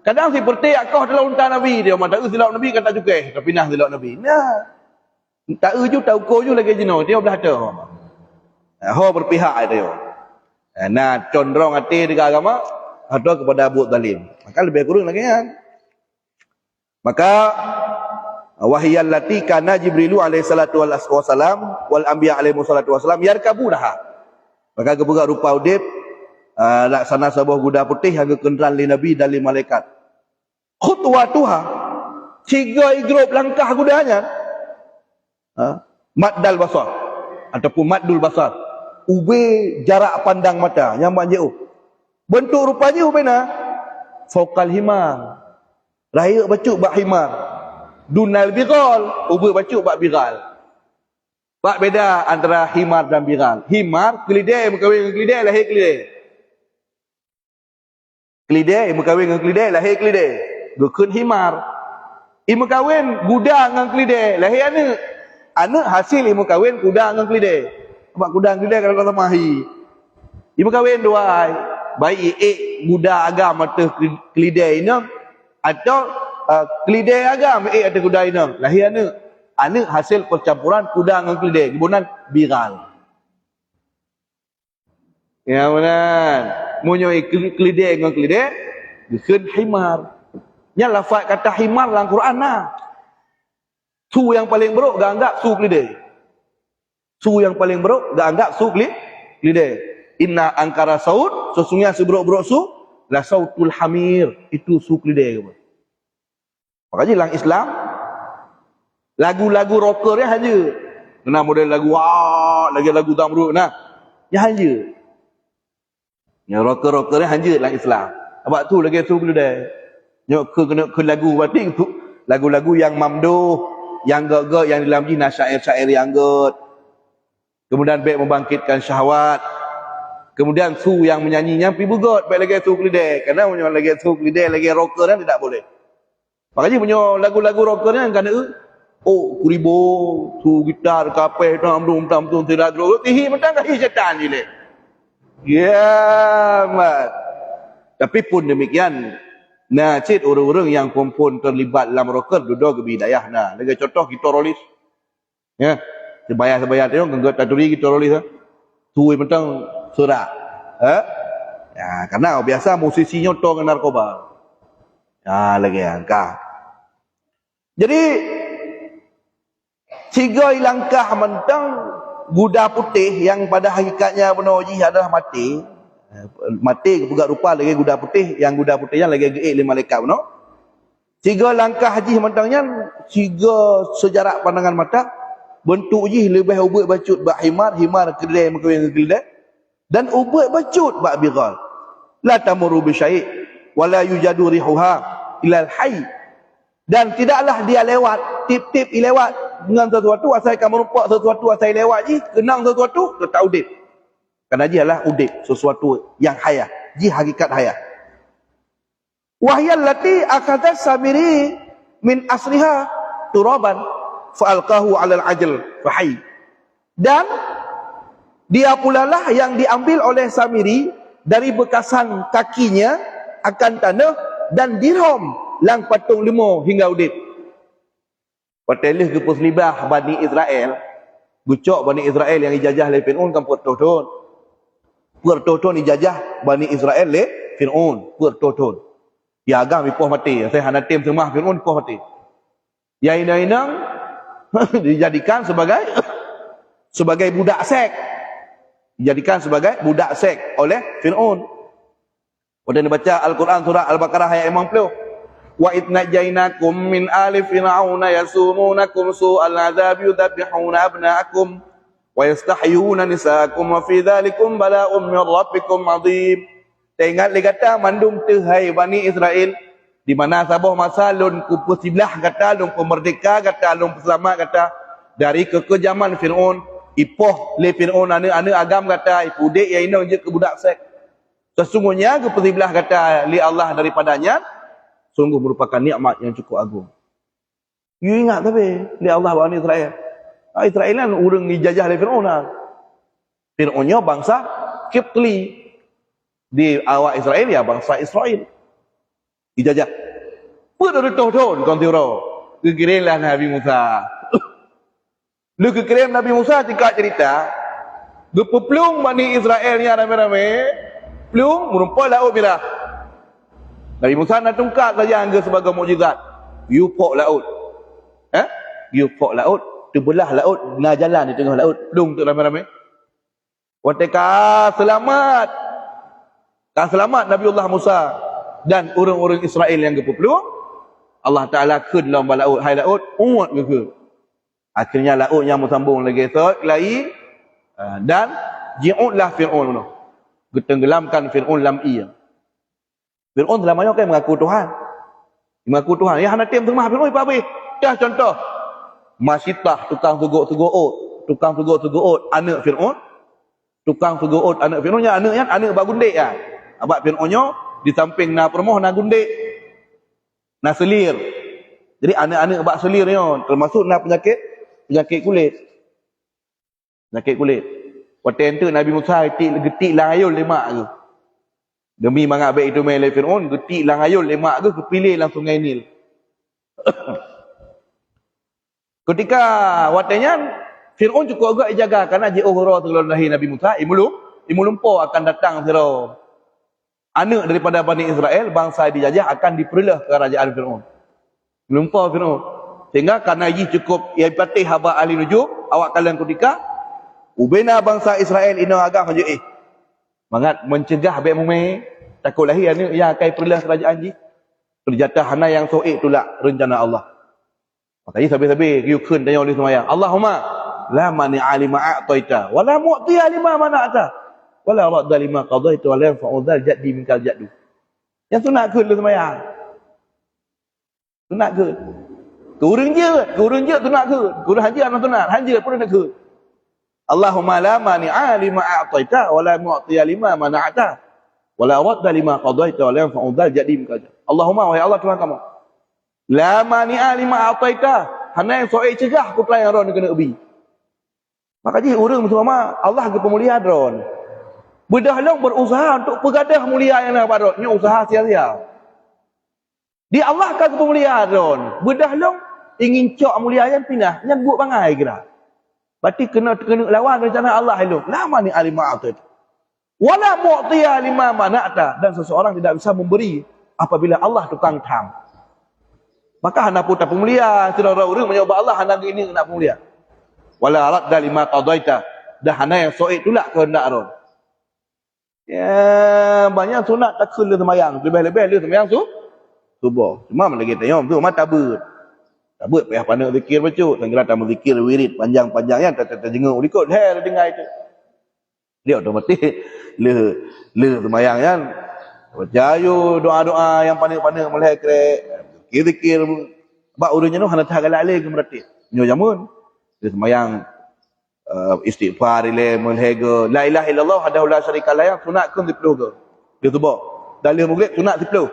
Kadang seperti akah dalam unta Nabi dia. Orang tak silap Nabi kata cukai. Tapi nah silap Nabi. Nah. Tak ju tak ukur ju lagi jenuh. Dia belah ada. Ho berpihak dia. Nah condrong hati dekat agama. Atau kepada Abu Talib. Maka lebih kurang lagi kan. Maka wahiyal lati kana Jibrilu alaihi salatu wassalam wal anbiya alaihi salatu wassalam yarkabunaha. Maka kebuka rupa udip laksana sebuah kuda putih yang kenderan li Nabi dan li malaikat. Khutwatuha 3 grup langkah kudanya. Maddal basar ataupun maddul basar. Ube jarak pandang mata yang jauh. Bentuk rupanya ubena fauqal himar. Raya bacuk bak himar. Dunal biral, ubah bacuk bak biral. Bak beda antara himar dan biral. Himar, kelidai berkahwin dengan kelidai, lahir kelidai. Kelidai berkahwin dengan kelidai, lahir kelidai. Gekun himar. Ibu kahwin guda dengan kelidai, lahir anak. Anak hasil ibu kahwin kuda dengan kelidai. Sebab kuda dengan kelidai kalau tak mahi. Ibu kahwin dua ai. Baik guda agam atau kelidai ini atau kelidai agam ada kuda ini lahir anak hasil percampuran kuda dengan kelidai kemudian biral ya benar munyoi kelidai dengan kelidai dikun himar nya lafaz kata himar dalam Quran nah su yang paling buruk gak anggap su kelidai su yang paling buruk gak anggap su kelidai inna angkara saud sesungguhnya seburuk-buruk su la sautul hamir itu su kelidai. Makanya dalam Islam lagu-lagu rocker dia hanya kena model lagu lagi lagu tamruk nah dia hanya yang rocker dia hanya dalam Islam sebab tu lagi tu dulu dah nyok ke lagu batik tu lagu-lagu yang mamduh yang gak yang dalam jina syair-syair yang gak kemudian baik membangkitkan syahwat kemudian su yang menyanyinya pi bugot baik lagi tu kelidai kerana punya lagi tu kelidai lagi rocker dia tidak boleh. Makanya punya lagu-lagu rocker ni kan ada kuribo tu gitar kape tam tidak dulu tihi mentang kahi setan je le. Ya mat. Tapi pun demikian nasib orang-orang yang pun terlibat dalam rocker duduk ke bidayah nah. Lagi contoh gitarolis. Ya. Sebaya-sebaya tu nganggut taturi gitarolis ah. Tu mentang surat. Ya, karena biasa musisinya to dengan narkoba. Ya lagi angka. Jadi 3 langkah mentang guda putih yang pada hakikatnya benar adalah mati. Mati buka rupa lagi kuda putih, yang kuda putihnya lagi geik lima malaikat no. 3 langkah haji mentangnya 3 sejarak pandangan mata, bentuk je lebih ubut bacut bak himar, himar kedai mengkawin kedai, dan ubut bacut bak bighal. La tamuru bi syai' wala yujadu rihuha ila al-hayy. Dan tidaklah dia lewat, tip-tip lewat dengan sesuatu asal kamu nampak sesuatu asal lewat je, kenang sesuatu tu tak udip. Kerana dia adalah udip, sesuatu yang hayah, ji hakikat hayah. Wahyal lati akadat Samiri min asliha turaban fa'alqahu 'ala al-ajl fahay. Dan dia pula lah yang diambil oleh Samiri dari bekasan kakinya akan tanah dan dirham lang patung 5 hingga udip. Patelih ke puslibah Bani Israel, gucok Bani Israel yang dijajah oleh Fir'aun kan pertahun. Pertahun dijajah Bani Israel oleh Fir'aun, pertahun. Ya agam ipoh mati, saya hana tim semah Fir'aun ipoh mati. Ya inang-inang dijadikan sebagai budak seks. Dijadikan sebagai budak seks oleh Fir'aun. Pada baca Al-Quran surah Al-Baqarah ayat 50. Wa idnajainakum min ali fir'auna yasumunakum su'al adzabi yudhabbihuna abna'akum wa yastahyuna nisaakum wa fi dzalikum bala'un min rabbikum 'adzim. Tengok dia kata mandum tu hai Bani Israel di mana sabah masa lun ku persiblah kata lun pemerdeka kata lun selamat kata dari kekejaman Firaun ipoh le Firaun ana agam kata ipudik yang inang je ke budak seks. Sesungguhnya ke persiblah kata li Allah daripadanya sungguh merupakan nikmat yang cukup agung. You ingat tapi li Allah Bani Israel. Israel kan orang dijajah oleh Firaun. Firaunnya bangsa Kiptli. Di awak Israel ya bangsa Israel. Dijajah. Berdetuh-tuh kon tiro. Kekirimlah Nabi Musa. Lu kekirim Nabi Musa tingkat cerita. Gepeplung Bani Israelnya rame-rame. Plung merumpah laut bila. Nabi Musa nak tungkat saja angga sebagai mukjizat. Yupok laut. Yupok laut. Terbelah laut. Tengah jalan di tengah laut. Plung tu rame-rame. Wateka selamat. Tak selamat Nabiullah Musa dan orang-orang Israel yang berpeluang. Allah Ta'ala ke dalam laut. Hai laut, umat ke. Akhirnya laut yang bersambung lagi lain. Dan ji'udlah Fir'aun. Getenggelamkan Fir'aun dalam iya. Fir'aun selamanya kan mengaku Tuhan. Mengaku Tuhan. Ya, anak tim semua Fir'aun apa habis? Dah contoh. Masyitah, tukang tuguk-tuguk. Tukang tuguk-tuguk anak Fir'aun. Tukang tuguk anak Fir'aunnya anak bagundik ya. Abak Fir'aunnya di samping na permoh na gundik. Na selir. Jadi anak-anak abak selir ni termasuk na penyakit kulit. Penyakit kulit. Waktu itu Nabi Musa getik langayul lemak tu. Demi mangak baik itu mai Fir'aun getik langayul lemak tu kepilih langsung Sungai Nil. Ketika waktunya Fir'aun cukup agak dijaga kerana je uhura terlalu lahir Nabi Musa imulum po akan datang Fir'aun. Anak daripada Bani Israel bangsa dijajah akan diperlah kerajaan Fir'aun. Lumpur Fir'aun. Sehingga kerana ini cukup ia patih haba ahli nujum awak kalian ketika ubena bangsa Israel ina agak saja mangat mencegah baik mumai takut lahir anak yang akan perlah kerajaan ji. Terjatah hana yang soik itulah rencana Allah. Makanya sabi-sabi yukun tanya oleh semayang. Allahumma la mani'a lima a'taita wa la mu'tiya lima mana'ta wala radda lima qadaita wa la yanfa'u dzal jaddi minkal jaddu. Yang sunat ke lu semayang. Sunat ke? Kurang je sunat ke? Kurang hanja anak sunat, hanja pun nak ke. Allahumma la mani'a lima a'taita wa la mu'tiya lima mana'ta wa la radda lima qadaita wa la yanfa'u dzal jaddi minkal jaddu. Allahumma wahai Allah Tuhan kamu. La mani'a lima a'taita. Hana yang soal cegah ku pelayan ron kena ubi. Maka jadi orang semua Allah ke pemulihan ron. Berdahlang berusaha untuk pegadah mulia yang nak barat. Ini usaha sia-sia. Di Allah ke pemulihan ron. Berdahlang ingin cok mulia yang pindah. Yang buat bangai kira. Berarti kena lawan rencana Allah elok. Lama ni alimah atid. Wala mu'tiya lima mana'ta. Dan seseorang tidak bisa memberi apabila Allah tukang tam. Maka hana putar pemulia. Saudara orang menyoba Allah hana ini nak pemulia. Wala radda lima qadaita. Dah hana yang so'id itulah kehendak ron. Ya, banyak sunat tak kena semayang. Lebih-lebih dia semayang subuh. Cuma lagi tanya tu mata tabut. Tabut payah pandang zikir baca. Tenggelam tamu zikir wirid panjang-panjangnya tak jenguk ikut dia dengar itu. Dia otomatis le semayang kan. Baca ayo doa-doa yang pandai-pandai mulai krek. Zikir-zikir bak urunnya tu hana tak galak le ke berarti. Nyo jamun. Dia semayang istighfar ile mulhega la ilaha illallah wahdahu la syarika lah sunat kun 10 ke dia tubak dalil maghrib sunat 10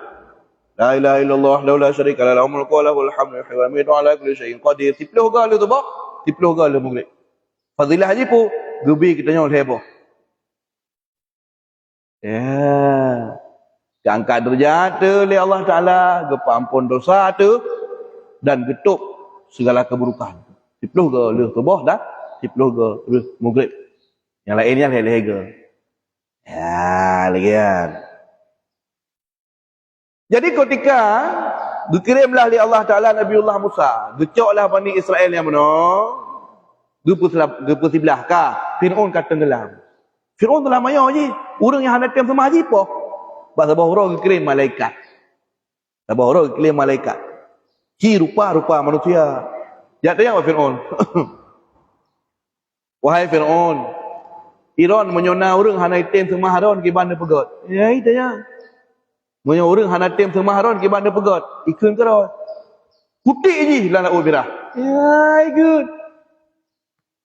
la ilaha illallah wahdahu la syarika lah lahul mulku wa lahul hamdu wa huwa ala kulli syai'in qadir 10 ke dia tubak 10 ke le maghrib fadilah haji pu gebi kita nyol heboh ya angkat derajat oleh Allah Taala gepa ampun dosa tu dan getuk segala keburukan 10 ke le tubak dah 10 ke maghrib. Yang lainnya lega. Ya, lagi kan. Jadi ketika dikirimlah oleh Allah Taala Nabiullah Musa, gecoklah Bani Israel yang mana? Gepu sebelah kah? Firaun kata tenggelam. Firaun telah maya je. Orang yang hendak sama haji apa? Bahasa bahura dikirim malaikat. Bahura dikirim malaikat. Ki rupa-rupa manusia. Dia tanya apa Firaun? Wahai Fir'aun, Iran menyona orang hana item semah haron ke bandar pegot. Ya, itanya. Menyona orang hana item semah haron ke bandar pegot. Ikun kerot. Kutik je lah laut merah. Ya, ikut.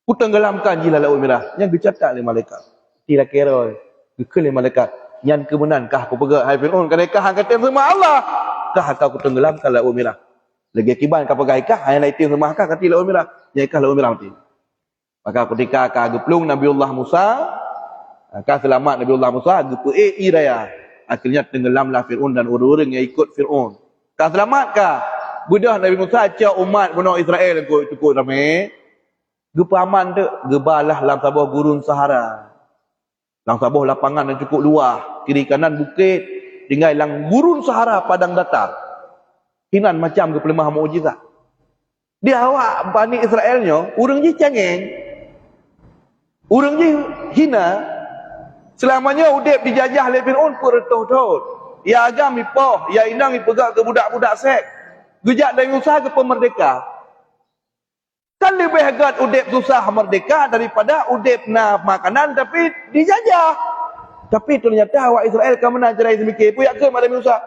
Kutenggelamkan je lah laut merah. Yang dicatat oleh malaikat. Tidak kira. Ikut oleh malaikat. Yang kebenan kah aku pegot. Hai Fir'aun, kadang-kadang hang kata semah Allah. Kah kau kutenggelamkan laut merah. Lagi akibat kau pegai kah. Hanya item semah kah kati laut merah. Yang kah laut merah mati. Maka ketika akan geplung Nabiullah Musa, akan selamat Nabiullah Musa, gepe raya. Akhirnya tenggelamlah Fir'aun dan orang-orang yang ikut Fir'aun. Kau selamatkah? Budah Nabi Musa cak umat Bani Israel ikut ramai. Gepe aman tu, gebalah dalam sebuah gurun Sahara. Dalam sebuah lapangan yang cukup luas, kiri kanan bukit, tinggal dalam gurun Sahara padang datar. Hinan macam gepelemah mukjizat. Dia awak Bani Israelnya, orang je cangeng. Orang je hina. Selamanya udip dijajah oleh Fir'aun bertahun-tahun. Ya agam ipah, ya inang ipegak ke budak-budak sek. Gejak dari usaha ke pemerdeka. Kan lebih hegat udip susah merdeka daripada udip na makanan tapi dijajah. Tapi ternyata awak Israel kan menang cerai semikir. Puyak ke pada Musa?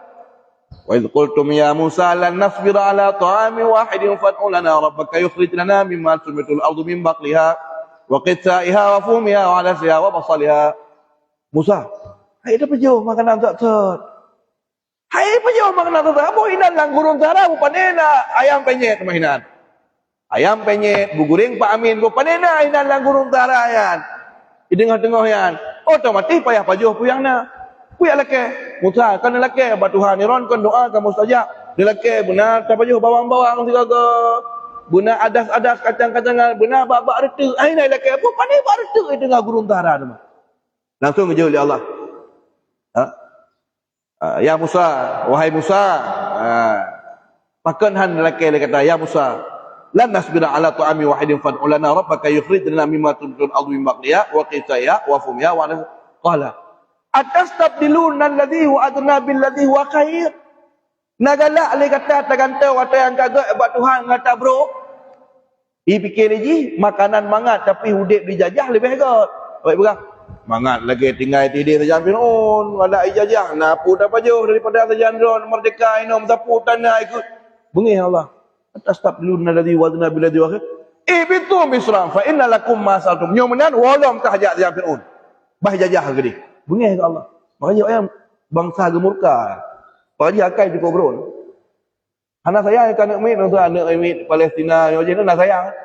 Wa idh qultum ya Musa lan nasbira ala ta'ami wahidin fad'u lana rabbaka yukhrij lana mimma tunbitul ardu min baqliha wa qithaiha wa fumiha wa adasiha wa basaliha. Musa, hai dah pejuh makanan tak-tak. Hai pejuh makanan tak-tak. Apa hinan lang gurun Sahara apa panena ayam penyet mainan. Ayam penyet buguring Pak Amin ko panena hinan lang gurun Sahara yan. Di tengah-tengah yan. Otomatis payah pajuh puyang na. Puyak leke. Musa kan leke ba Tuhan Iran kan doa kan mustajab. Dia leke benar tak pajuh bawang-bawang sigaga. Benar adas-adas kacang-kacangan, benar bak-bak reta. Ai nai laki apa pandai bak reta tengah gurun Sahara tu. Langsung kerja oleh Allah. Ya Musa, wahai Musa. Pakan han laki dia kata, ya Musa, lan nasbira ala ta'ami wahidin fad'u lana rabbaka yukhrij lana mimma tunbitul ardu min baqliha wa qithaiha wa fumiha wa qala atastabdiluna alladhi huwa adna bil ladhi huwa khair. Nagala ali kata tergantau kata yang kagak buat Tuhan kata bro. Fikir je makanan mangat tapi udip dijajah lebih hebat. Baik bukan? Mangat lagi tinggal tidur saja Fir'aun, wala ijajah napu dah pajuh daripada sajan Fir'aun merdeka inom sapu tanah ikut. Bengih Allah. Atastabdiluna alladhi huwa adna bil ladhi huwa khair. Ibitu misra fa inna lakum ma saltum. Nyomenan walam kahajat saja Fir'aun. Bah jajah gede. Bengih ke Allah. Makanya ayam bangsa gemurka. Pakji akai cukup bro. Anak saya kan nak mit untuk anak mit Palestina ni macam nak sayang.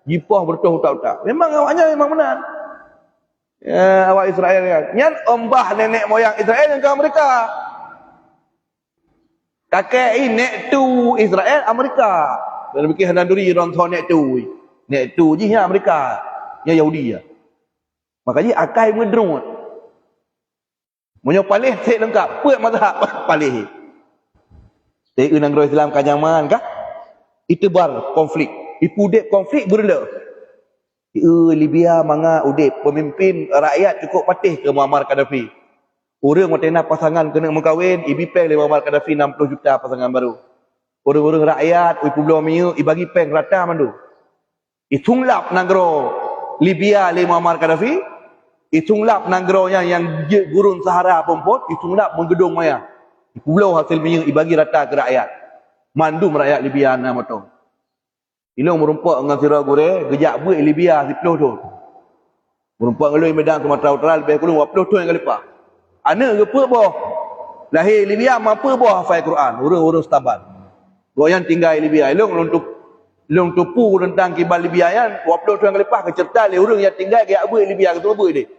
Jipah bertuh tak. Memang awaknya memang benar. Ya, awak Israel kan. Nyan ombah nenek moyang Israel yang ke Amerika. Kakek nek tu Israel Amerika. Dan bikin handuri orang tua nek tu. Nek tu je Amerika. Yang Yahudi ya. Makanya akai ngedrut. Munyo palih sik lengkap. Puak mazhab palih. Dari negara Islam kanyaman kah? Itu bar konflik. Ipu udip konflik berla. Libya manga udip pemimpin rakyat cukup patih ke Muammar Gaddafi. Orang matena pasangan kena mengkahwin, ibi peng le Muammar Gaddafi 60 juta pasangan baru. Orang-orang rakyat, Pulau Miu, ibagi peng rata mandu. Itunglap nanggro Libya le Muammar Gaddafi, itunglap nanggro yang gurun Sahara pompot, itunglap menggedung maya. Pulau hasil Miu ibagi rata ke rakyat. Mandum rakyat Libya na matong. Ilong merumpak dengan sirah gore, gejak buik Libya 10 tu. Merumpak ngelui Medan Sumatera Utara lebih kurang 20 tu yang kelepas. Anak ke apa boh? Lahir Libya mampu boh hafal Quran, urus-urus taban. Goyang tinggal Libya, long tupu tentang kibal Libya yan, 20 tu yang kelepas kecerta le urang yang tinggal ke abu Libya ke tu abu dia.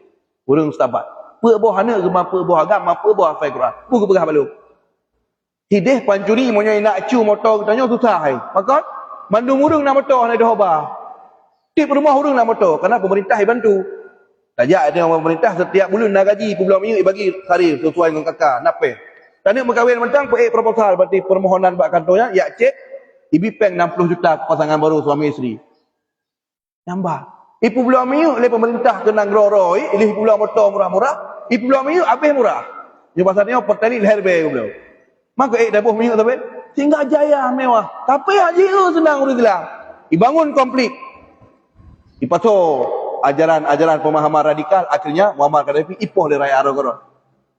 Urang taban. Pe boh anak ke mampu boh agam, mampu boh hafal Quran. Bu ke pegah balu. Hideh pancuri monyo nak cu motor tanya susah hai. Maka mandung urang nak motor nak doba. Tip rumah urang nak motor kerana pemerintah bantu. Tajak ada pemerintah setiap bulan nak gaji Pulau Miu bagi sari sesuai dengan kakak napeh. Tanya berkahwin mentang proposal berarti permohonan bak kantornya ya cek ibi peng 60 juta pasangan baru suami isteri. Nambah. Pulau Miu oleh pemerintah kena ngroroi, ilih pulau motor murah-murah, Pulau Miu habis murah. Ni pasalnya petani leher be pulau. Maka dabuh Miu tapi tinggal jaya mewah. Tapi haji senang urus Islam. Dibangun komplit. Ipaso ajaran pemahaman radikal akhirnya Muammar Gaddafi ipoh le rakyat Arab.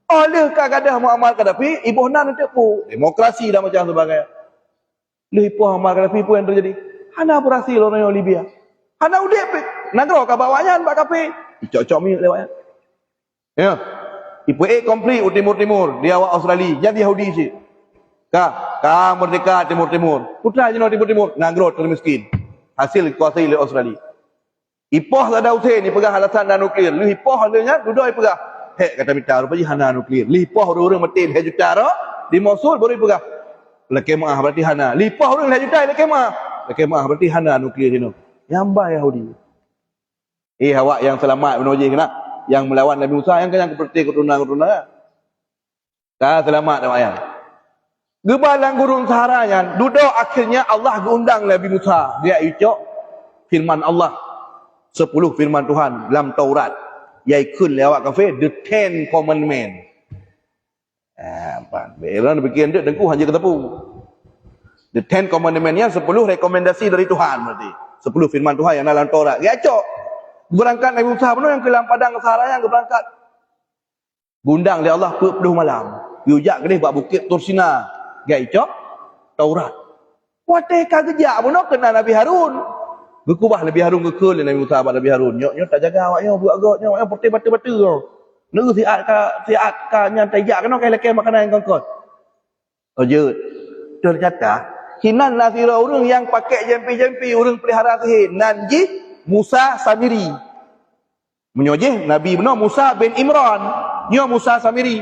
Oleh kagadah Muammar Gaddafi ipoh nan tepu demokrasi dan macam sebagainya. Le ipoh Muammar Gaddafi pun yang terjadi. Hana berhasil orang Libya. Hana udep nagro ka bawanya bak kape. Cocok mi lewat. Ya. Ipoh komplit timur dia awak Australia jadi Yahudi sih. Ka merdeka timur. Putra jeno timur nagro termiskin. Hasil kuasai oleh Australia. Ipoh Saddam Hussein ni pegah alasan dan nuklir. Lu ipoh halnya duduk pegah. Hek kata minta rupanya hana nuklir. Lipoh orang mati 2 juta ro di Mosul baru pegah. Lekemah berarti hana. Lipoh orang 2 juta lekemah. Lekemah berarti hana nuklir ini. Nyamba Yahudi. Awak yang selamat menojih kena yang melawan Nabi Musa yang seperti keturunan-keturunan. Ka selamat dah ayat. Gebalang gurun Saharanya duduk akhirnya Allah undang Nabi Musa. Dia ucap firman Allah. 10 firman Tuhan dalam Taurat. Iaitu lewat kafe the 10 commandment. Apa? Beran bikin dia dengku hanya ketepu. The 10 commandment yang 10 rekomendasi dari Tuhan berarti. 10 firman Tuhan yang dalam Taurat. Dia cok. Berangkat Nabi Musa penuh yang ke dalam padang Sahara yang berangkat. Gundang dia Allah 20 malam. Yujak ke dia buat bukit Tursina. Dia cok Taurat. Wateh kagejak penuh kena Nabi Harun. Berkubah Nabi Harun kekul Nabi Musa buat Nabi Harun. Nyok tak jaga awaknya buat agaknya awaknya putih batu-batu kau. Nu siat ka nyang tajak kena kai lekeh makanan yang kongkot. Oh je. Ternyata hinanlah sira urang yang pakai jampi-jampi urang pelihara sihir nanji Musa Samiri. Menyojeh Nabi benar Musa bin Imran. Nyo Musa Samiri.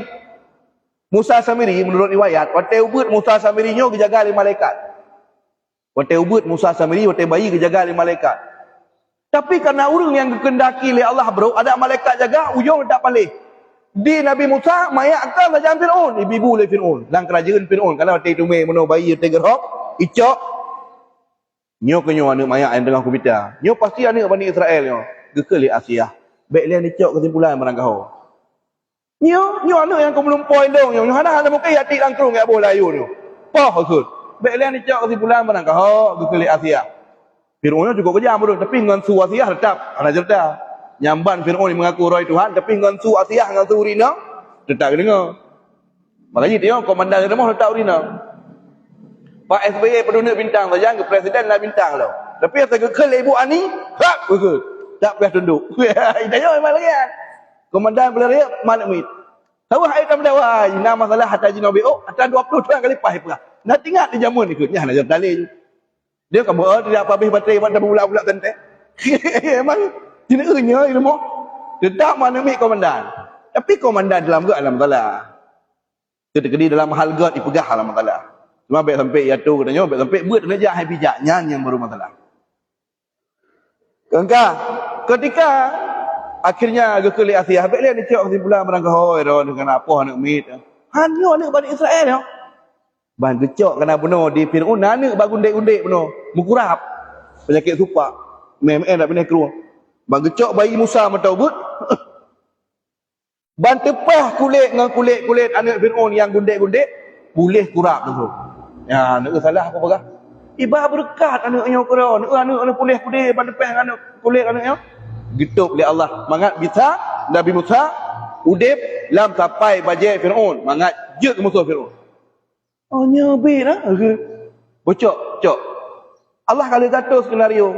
Musa Samiri menurut riwayat waktu ubud Musa Samiri nyo dijaga oleh malaikat. Waktu ubud Musa Samiri, waktu bayi kejaga oleh malaikat. Tapi karena orang yang dikendaki oleh Allah bro, ada malaikat jaga, ujung tak palih. Di Nabi Musa, mayak akal kerajaan Fir'aun. Ibu-ibu oleh Fir'aun. Dan kerajaan Fir'aun. Kalau waktu itu menuh bayi, waktu gerhok, icok. Nyo kenyo anak mayak yang tengah komputer. Nyo pasti anak Bani Israel nyo. Gekeli Asia. Baik lian icok kesimpulan merangkau. Nyo anak yang kau belum poin dong. Nyo hana mungkin hati langkrung yang boleh layu nyo. Pah maksud. Baiklah ni cak kesimpulan menang kau gekeli Asia. Fir'aun juga kejam bodoh tapi ngansu Asia tetap ana cerita. Nyamban Fir'aun mengaku roh Tuhan tapi ngansu Asia ngansu Urina tetap dengar. Makanya dia komandan rumah tetap Urina. Pak SBY penduduk bintang saja ke presiden lah bintang lo. Tapi yang gekeli Ibu Ani, hak betul. Tak payah tunduk. Idanya memang lagi kan. Komandan pelarian mana mit. Tahu hai tam dewa, nama masalah hatta jinobio, hatta 20 tahun kali pahit pula. Nak tinggal di jamun ikut. Nyah nak jam tali je. Dia kan buat tidak apa-apa baterai pada bulan-bulan tentek. Memang tidak enya ilmu. Tetap mana mik komandan. Tapi komandan dalam gak alam taala. Ketika dalam hal gak dipegah alam taala. Cuma baik sampai ya tu katanya baik sampai buat saja hai bijaknya yang baru masalah. Ketika akhirnya gekeli Asia habis dia cak kesimpulan berangkat hoi dengan apa anak mit. Hanya anak Bani Israel ya. Ban gecok kena bunuh di Fir'aun anak bagundik-gundik bunuh. Mukurap. Penyakit supak. Mem dak pindah keluar. Ban gecok bayi Musa mata ubud. Ban tepah kulit dengan kulit anak Fir'aun yang gundik-gundik, boleh kurap tu. Ya, nak salah apa bagah? Ibarat berkat anaknya Fir'aun, anak boleh kulit ban tepah anak kulit anaknya. Getuk oleh Allah. Mangat bisa Nabi Musa udip lam sampai bajai Fir'aun, mangat je ke musuh Fir'aun. Oh nyebit lah. Bocok. Allah kali kata skenario.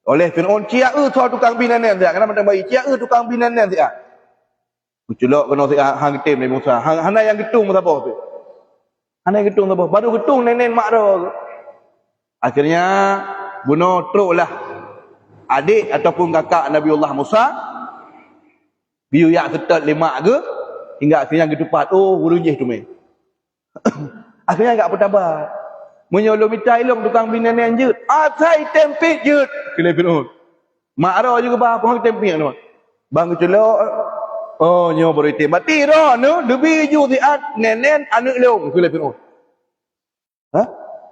Oleh Fir'aun, cia so tukang binanan dia. Kenapa tak bayi? Cia tukang binanan dia. Kuculok kena hang getim Nabi Musa. Hang yang getung siapa tu? Hang yang getung siapa? Baru getung nenek mak dah. Akhirnya bunuh teruklah adik ataupun kakak Nabiullah Musa. Biu yak ketat lemak ke hingga akhirnya getupat. Oh, urujih tu meh. Akhirnya enggak bertabat. Menyolong minta ilmu tukang binanan je. Asai tempik je. Kena Fir'aun. Mak dah juga bah hang tempik tu. Bang keculok. Oh, nyo beriti mati ro no lebih ju diat nenen anak long kula Fir'aun. Ha?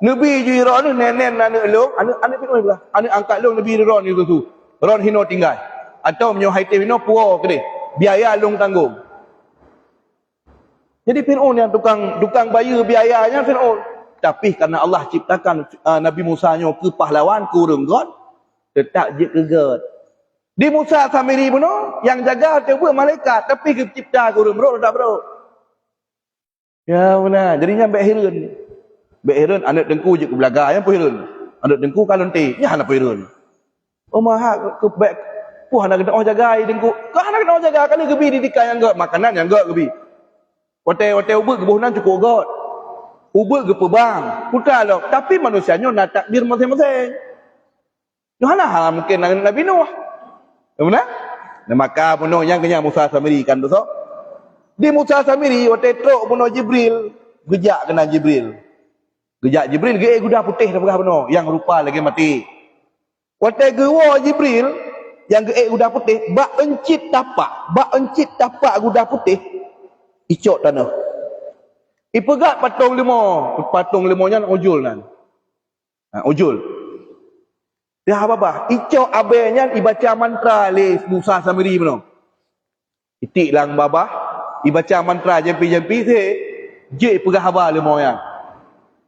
Lebih ju ro no nenen anak long, anak Fir'aun pula. Anak angkat long lebih ro ni tu. Ron hino tinggal. Atau menyo haite hino puo ke biaya long tanggung. Jadi Fir'aun yang tukang bayar biayanya Fir'aun. Tapi karena Allah ciptakan Nabi Musa nyo ke pahlawan ku renggot, tetap je kegat. Di Musa Samiri pun yang jaga tiba malaikat tapi cipta guru bro tak bro. Ya benar. Jadinya Mbak Hirun anak dengku je ke belaga yang Hirun. Anak dengku kalonti. Ya anak Hirun. Oh mahak ke baik puh anak kena jaga dengku. Kau anak kena jaga kali gebi didikan yang gak makanan yang gak gebi. Wate ubek kebunan cukup gak. Ubek ke pebang. Putar lo. Tapi manusianya nak takdir masing-masing. Yohana hal mungkin Nabi Nuh. Benar? Dan maka bunuh yang kena Musa Samiri kan tu. Di Musa Samiri waktu truk bunuh Jibril, gejak kena Jibril. Gejak Jibril ge guda putih dah bunuh yang rupa lagi mati. Waktu gewa Jibril yang ge guda putih, bak encit tapak guda putih. Icok tanah. Ipegat patung limo nya ujul nan. Ujul. Ya apa? Icok abenya ibaca mantra le Musa Samiri beno. Itik lang babah ibaca mantra jampi se je pegah haba le moyang.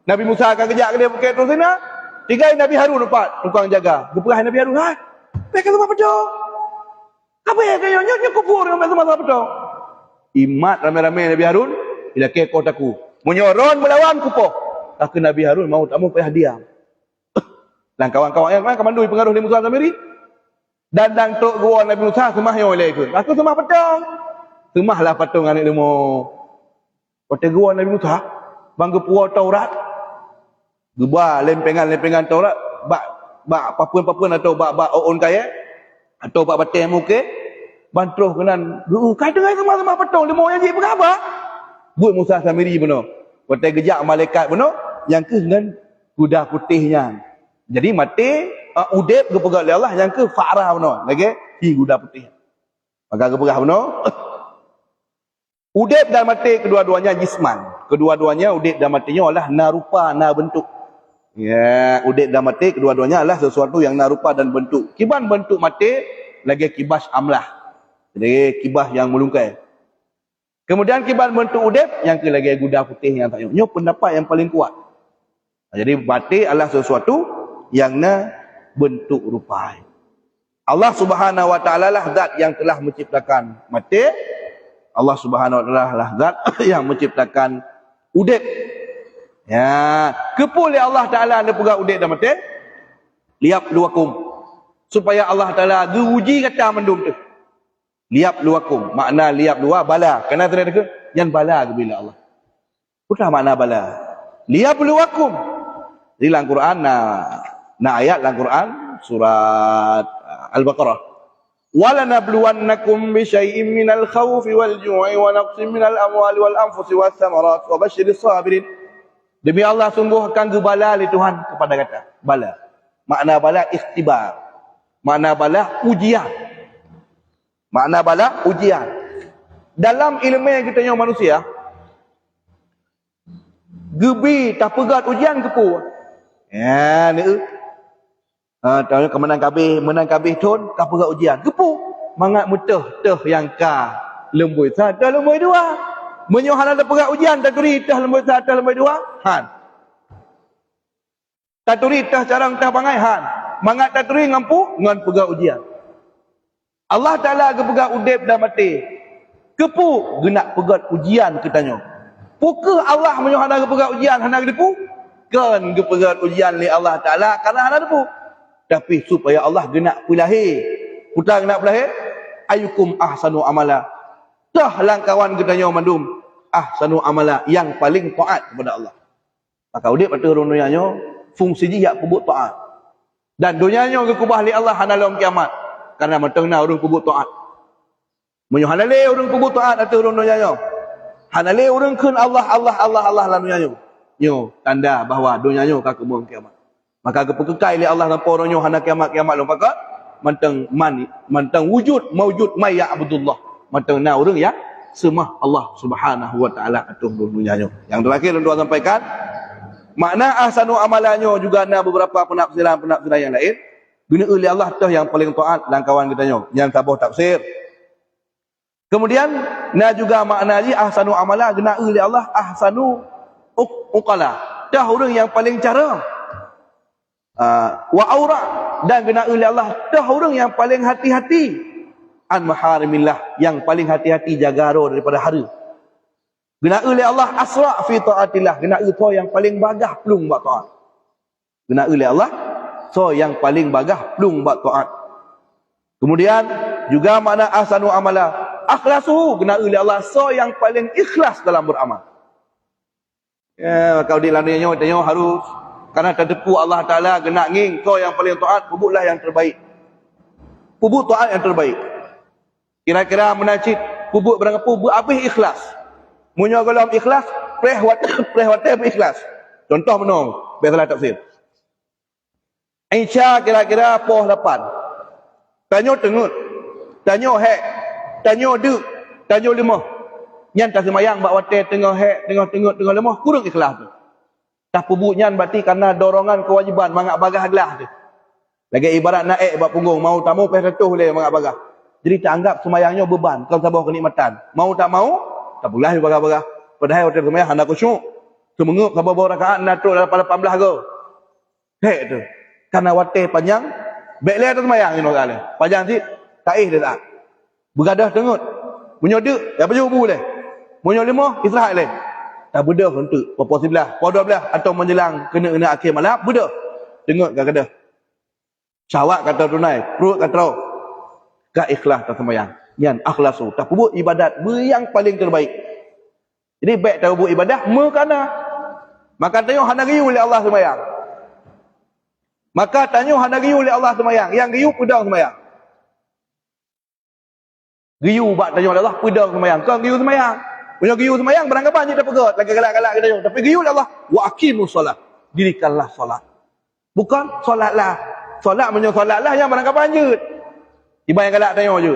Nabi Musa akan kejak ke dia pakai terus sana. Tiga Nabi Harun empat tukang jaga. Gepegah Nabi Harun, "Ha, mereka semua pedang. Apa ya kayo nyo kufur dengan semua pedang." Imat ramai-ramai Nabi Harun, ila ke kotaku. Menyoron melawan kupo. Tak Nabi Harun mau tak mau payah diam. Dan kawan-kawan yang lain komandoi pengaruh Nabi Musa Samiri. Dan tok gua Nabi Musa semah yang oleh ikut. Aku semah pedang. Semahlah patung anak demo. Waktu gua Nabi Musa bangga puau Taurat. Gua lempengan Taurat bak papuan atau bak on kaya atau bak batai muke bantruh kenan. Kai dengar semua patung demo yang je berapa? Buat Musa Samiri benar. Waktu gejak malaikat benar yang ke dengan kuda putihnya. Jadi mati udip kepegat oleh Allah yang ke fa'rah benar. Lagi hi kuda putih. Maka kepegah benar. Udip dan mati kedua-duanya jisman. Kedua-duanya udip dan matinya adalah narupa, na bentuk. Ya, udip dan mati kedua-duanya adalah sesuatu yang narupa dan bentuk. Kiban bentuk mati lagi kibas amlah. Jadi kibas yang melungkai. Kemudian kiban bentuk udip yang ke lagi kuda putih yang tak. Ini pendapat yang paling kuat. Jadi mati adalah sesuatu yang na bentuk rupa. Allah Subhanahu wa taala lah zat yang telah menciptakan mati. Allah Subhanahu wa taala lah zat yang menciptakan udip. Ya, kepul ya Allah taala anda pegang udip dan mati. Liap luakum. Supaya Allah taala diuji kata mendum tu. Liap luakum. Makna liap dua bala. Kena tadi ke? Yang bala ke bila Allah. Putra makna bala. Liap luakum. Di dalam Quran na ayat dalam Quran surat Al-Baqarah. Wala nabluwannakum bi syai'in minal khawfi wal ju'i wa naqsin minal amwali wal anfusi was samarat wa basyiris sabirin. Demi Allah sungguh akan gebala li Tuhan kepada kata bala. Makna bala ikhtibar. Makna bala ujian. Makna bala ujian. Dalam ilmu kita yang manusia gebi tak pegat ujian kepu. Ya ni tahu kemenang kabeh tun kapegat ujian. Gepu mangat muteh teh yang ka lembui satu lembui dua. Menyohan ada perak ujian taturi tah lembui satu lembui dua. Han. Taturi tah carang tah pangai han. Mangat taturi ngampu ngan perak ujian. Allah Taala ke perak udip dan mati. Kepu genak perak ujian katanya. Pukul Allah menyohan ada perak ujian hana depu. Kan ke perak ujian li Allah Taala karena hana depu. Tapi supaya Allah genak pulahi. Putar genak pulahi. Ayukum ahsanu amala. Tah langkawan katanya mandum. Ahsanu amala yang paling taat kepada Allah. Maka udip pada orang dunianya fungsi dia kubut taat. Dan dunianya ke kubah li Allah hana dalam kiamat. Karena matengna orang kubut taat. Menyohanale orang kubut taat atau orang dunianya. Hanale orang kun Allah lah dunianya. Yo tanda bahawa dunianya ka kemung kiamat. Maka kepekekai li Allah tanpa orangnya hana kiamat lu pakat mantang wujud maujud may ya'budullah. Mantang na orang ya semah Allah Subhanahu wa taala atuh dunianya. Yang terakhir untuk sampaikan makna ahsanu amalannya juga ada beberapa penafsiran yang lain. Guna oleh Allah tu yang paling taat langkawan kitanya. Yang tabah tafsir. Kemudian na juga makna ni ahsanu amala guna oleh Allah ahsanu uqala. Dah orang yang paling cara. Wa aura dan guna oleh Allah dah orang yang paling hati-hati an maharimillah yang paling hati-hati jaga roh daripada hara. Guna oleh Allah asra fi taatillah guna itu yang paling bagah pelung buat taat. Guna oleh Allah so yang paling bagah pelung buat taat. Kemudian juga makna ahsanu amala akhlasuhu guna oleh Allah so yang paling ikhlas dalam beramal. Ya, maka di lananya tanya harus karena terdepu Allah Taala gena nging so yang paling taat pubutlah yang terbaik. Pubut taat yang terbaik. Kira-kira menacit pubut berapa pubut habis ikhlas. Munyo kalau ikhlas prehwate ikhlas. Contoh menong biasalah tafsir. Aisyah kira-kira poh 8. Tanyo tengut. Tanyo hek. Tanyo du. Tanyo 5. Nyan tak semayang bak wate tengah hek, tengah tengut, tengah 5 kurang ikhlas tu. Dah pubut nyan berarti karena dorongan kewajiban mangak bagah gelah tu. Lagi ibarat naik bak punggung mau tak mau peh retuh le mangak bagah. Jadi tak anggap semayangnya beban, kau sabah kenikmatan. Mau tak mau, tak boleh bagah-bagah. Padahal waktu semayang hendak khusyuk. Semengup sabah bawa rakaat natuk dalam 18 ke. Hek tu. Karena waktu panjang, baik le atas semayang ni kali. Panjang si taih dia tak. Bergadah tengut. Menyoduk, dah baju boleh. Menyok 5 istirahat le. Tak beda untuk berapa 11, berapa 12 atau menjelang kena akhir malam beda. Tengut gadah. Syawak kata tunai, perut kata gak ikhlas tak sembahyang. Yan akhlasu, tak buat ibadat yang paling terbaik. Jadi baik tak buat ibadah mekana. Maka tanya hana riu oleh Allah sembahyang. Maka tanya hana riu oleh Allah sembahyang. Yang riu pedang sembahyang. Riu bak tanya Allah pedang sembahyang. Kau riu sembahyang. Punya riu sembahyang beranggapan je dah pegat. Lagi galak-galak kita tapi riu oleh Allah wa aqimus solat. Dirikanlah solat. Bukan solatlah. Solat punya solatlah yang beranggapan je. Ibarat yang galak tanya je.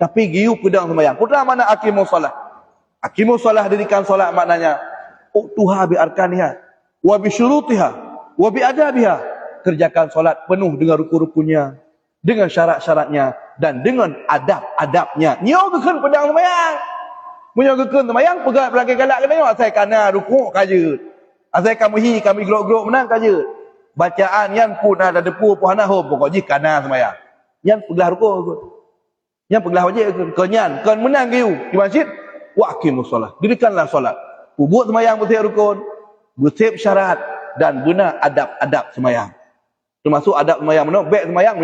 Tapi giu pedang sembahyang. Putra mana aqimus solat? Aqimus solat dirikan solat maknanya uktuha bi arkaniha wa bi syurutiha wa bi adabiha. Kerjakan solat penuh dengan rukun-rukunnya, dengan syarat-syaratnya dan dengan adab-adabnya. Nyo gekeun pedang sembahyang. Punya gekeun sembahyang pegat belakang galak ke tengok asal kana rukuk kaje. Asal kami grok-grok menang kaje. Bacaan yang pun ada depu puhana ho pokok ji kana sembahyang. Yang pegelah rukuk. Yang pegelah wajib kenyan kan menang giu di masjid wa aqimus solat. Dirikanlah solat. Buat sembahyang bersih rukun, bersih syarat dan guna adab-adab sembahyang. Termasuk adab sembahyang mana? Baik sembahyang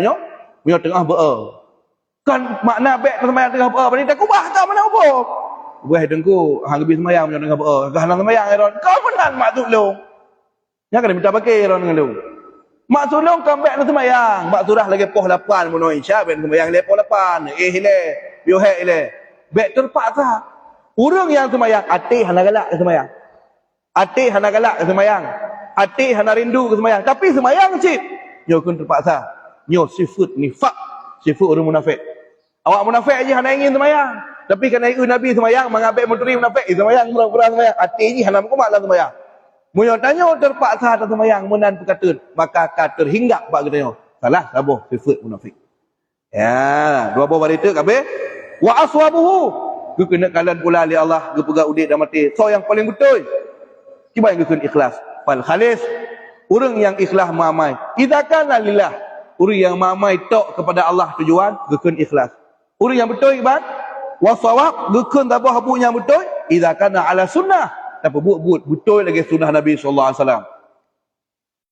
punya tengah beer. Kan makna baik sembahyang tengah beer berarti tak ubah tak mana apa. Weh dengku hang lebih sembahyang punya tengah beer. Gahalang sembahyang eron. Kau menan maksud lu. Nya kena minta pakai eron dengan lu. Maksud long kambek nak sembahyang. Mak surah lagi poh 8 mono Isya ben sembahyang le poh 8. Hile, bio hek ile. Bek terpaksa. Urang yang sembahyang ati hana galak ke sembahyang. Ati hana galak ke sembahyang. Ati hana rindu ke sembahyang. Tapi sembahyang cip. Nyo kun terpaksa. Nyo sifat nifak, sifat orang munafik. Awak munafik aja hana ingin sembahyang. Tapi kena ikut Nabi sembahyang mengabek menteri munafik sembahyang pura-pura sembahyang. Ati ni hana kumat lah sembahyang. Munyo tanya terpaksa atas sembahyang menan perkataan maka kater hinggap pak katanya salah sabuh sifat munafik. Ya, dua buah barita kabeh wa aswabuhu Gue kena kalan pula li Allah, gue pegang udik dan mati. So yang paling betul. Cuba yang gue kena ikhlas. Fal khalis, orang yang ikhlas mamai. Idza kana lillah, orang yang mamai tok kepada Allah tujuan, gue kena ikhlas. Orang yang betul iban, wasawab, gue kena apa habu yang betul. Idza kana ala sunnah, tapi buat betul lagi sunnah Nabi SAW.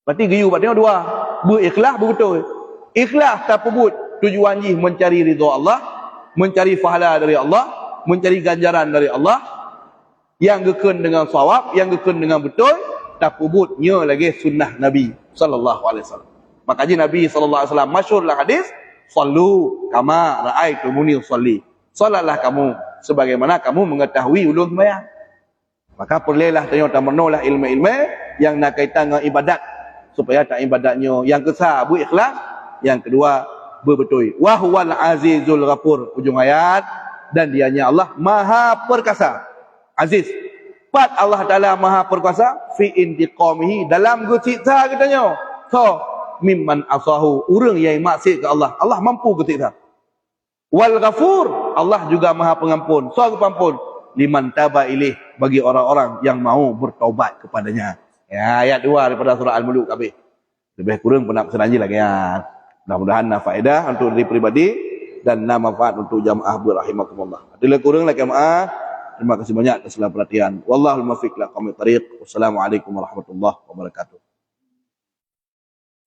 Berarti giyu berarti dua. Berikhlas betul. Ikhlas tak pebut tujuan jih mencari ridha Allah, mencari pahala dari Allah, mencari ganjaran dari Allah, yang gekun dengan sawab, yang gekun dengan betul, tak pebutnya lagi sunnah Nabi sallallahu alaihi wasallam. Makanya Nabi sallallahu alaihi wasallam masyhurlah hadis, sallu kama raaitumuni usolli. Salatlah kamu sebagaimana kamu mengetahui ulun sembahyang. Maka perlulah tanya tamanlah ilmu-ilmu yang nak kaitan dengan ibadat supaya tak ibadatnya yang kesah ikhlas. Yang kedua, berbetul. Wa huwal azizul ghafur. Ujung ayat. Dan dianya Allah maha perkasa. Aziz. Pat Allah Ta'ala maha perkasa. Fi intiqamihi. Dalam gesiksa katanya. So, mimman asahu. Orang yang maksud ke Allah. Allah mampu gesiksa. Wal ghafur. Allah juga maha pengampun. So, pengampun. Liman taba ilih. Bagi orang-orang yang mau bertaubat kepadanya. Ya, ayat 2 daripada surah Al-Muluk kabeh. Lebih kurang pernah pesan lagi ya. Mudah-mudahan faedah untuk diri pribadi dan manfaat untuk jamaah berahimakumullah. Adila kurang lagi jamaah. Terima kasih banyak atas perhatian. Wallahul muwaffiq ila aqwamit thariq. Wassalamualaikum warahmatullahi wabarakatuh.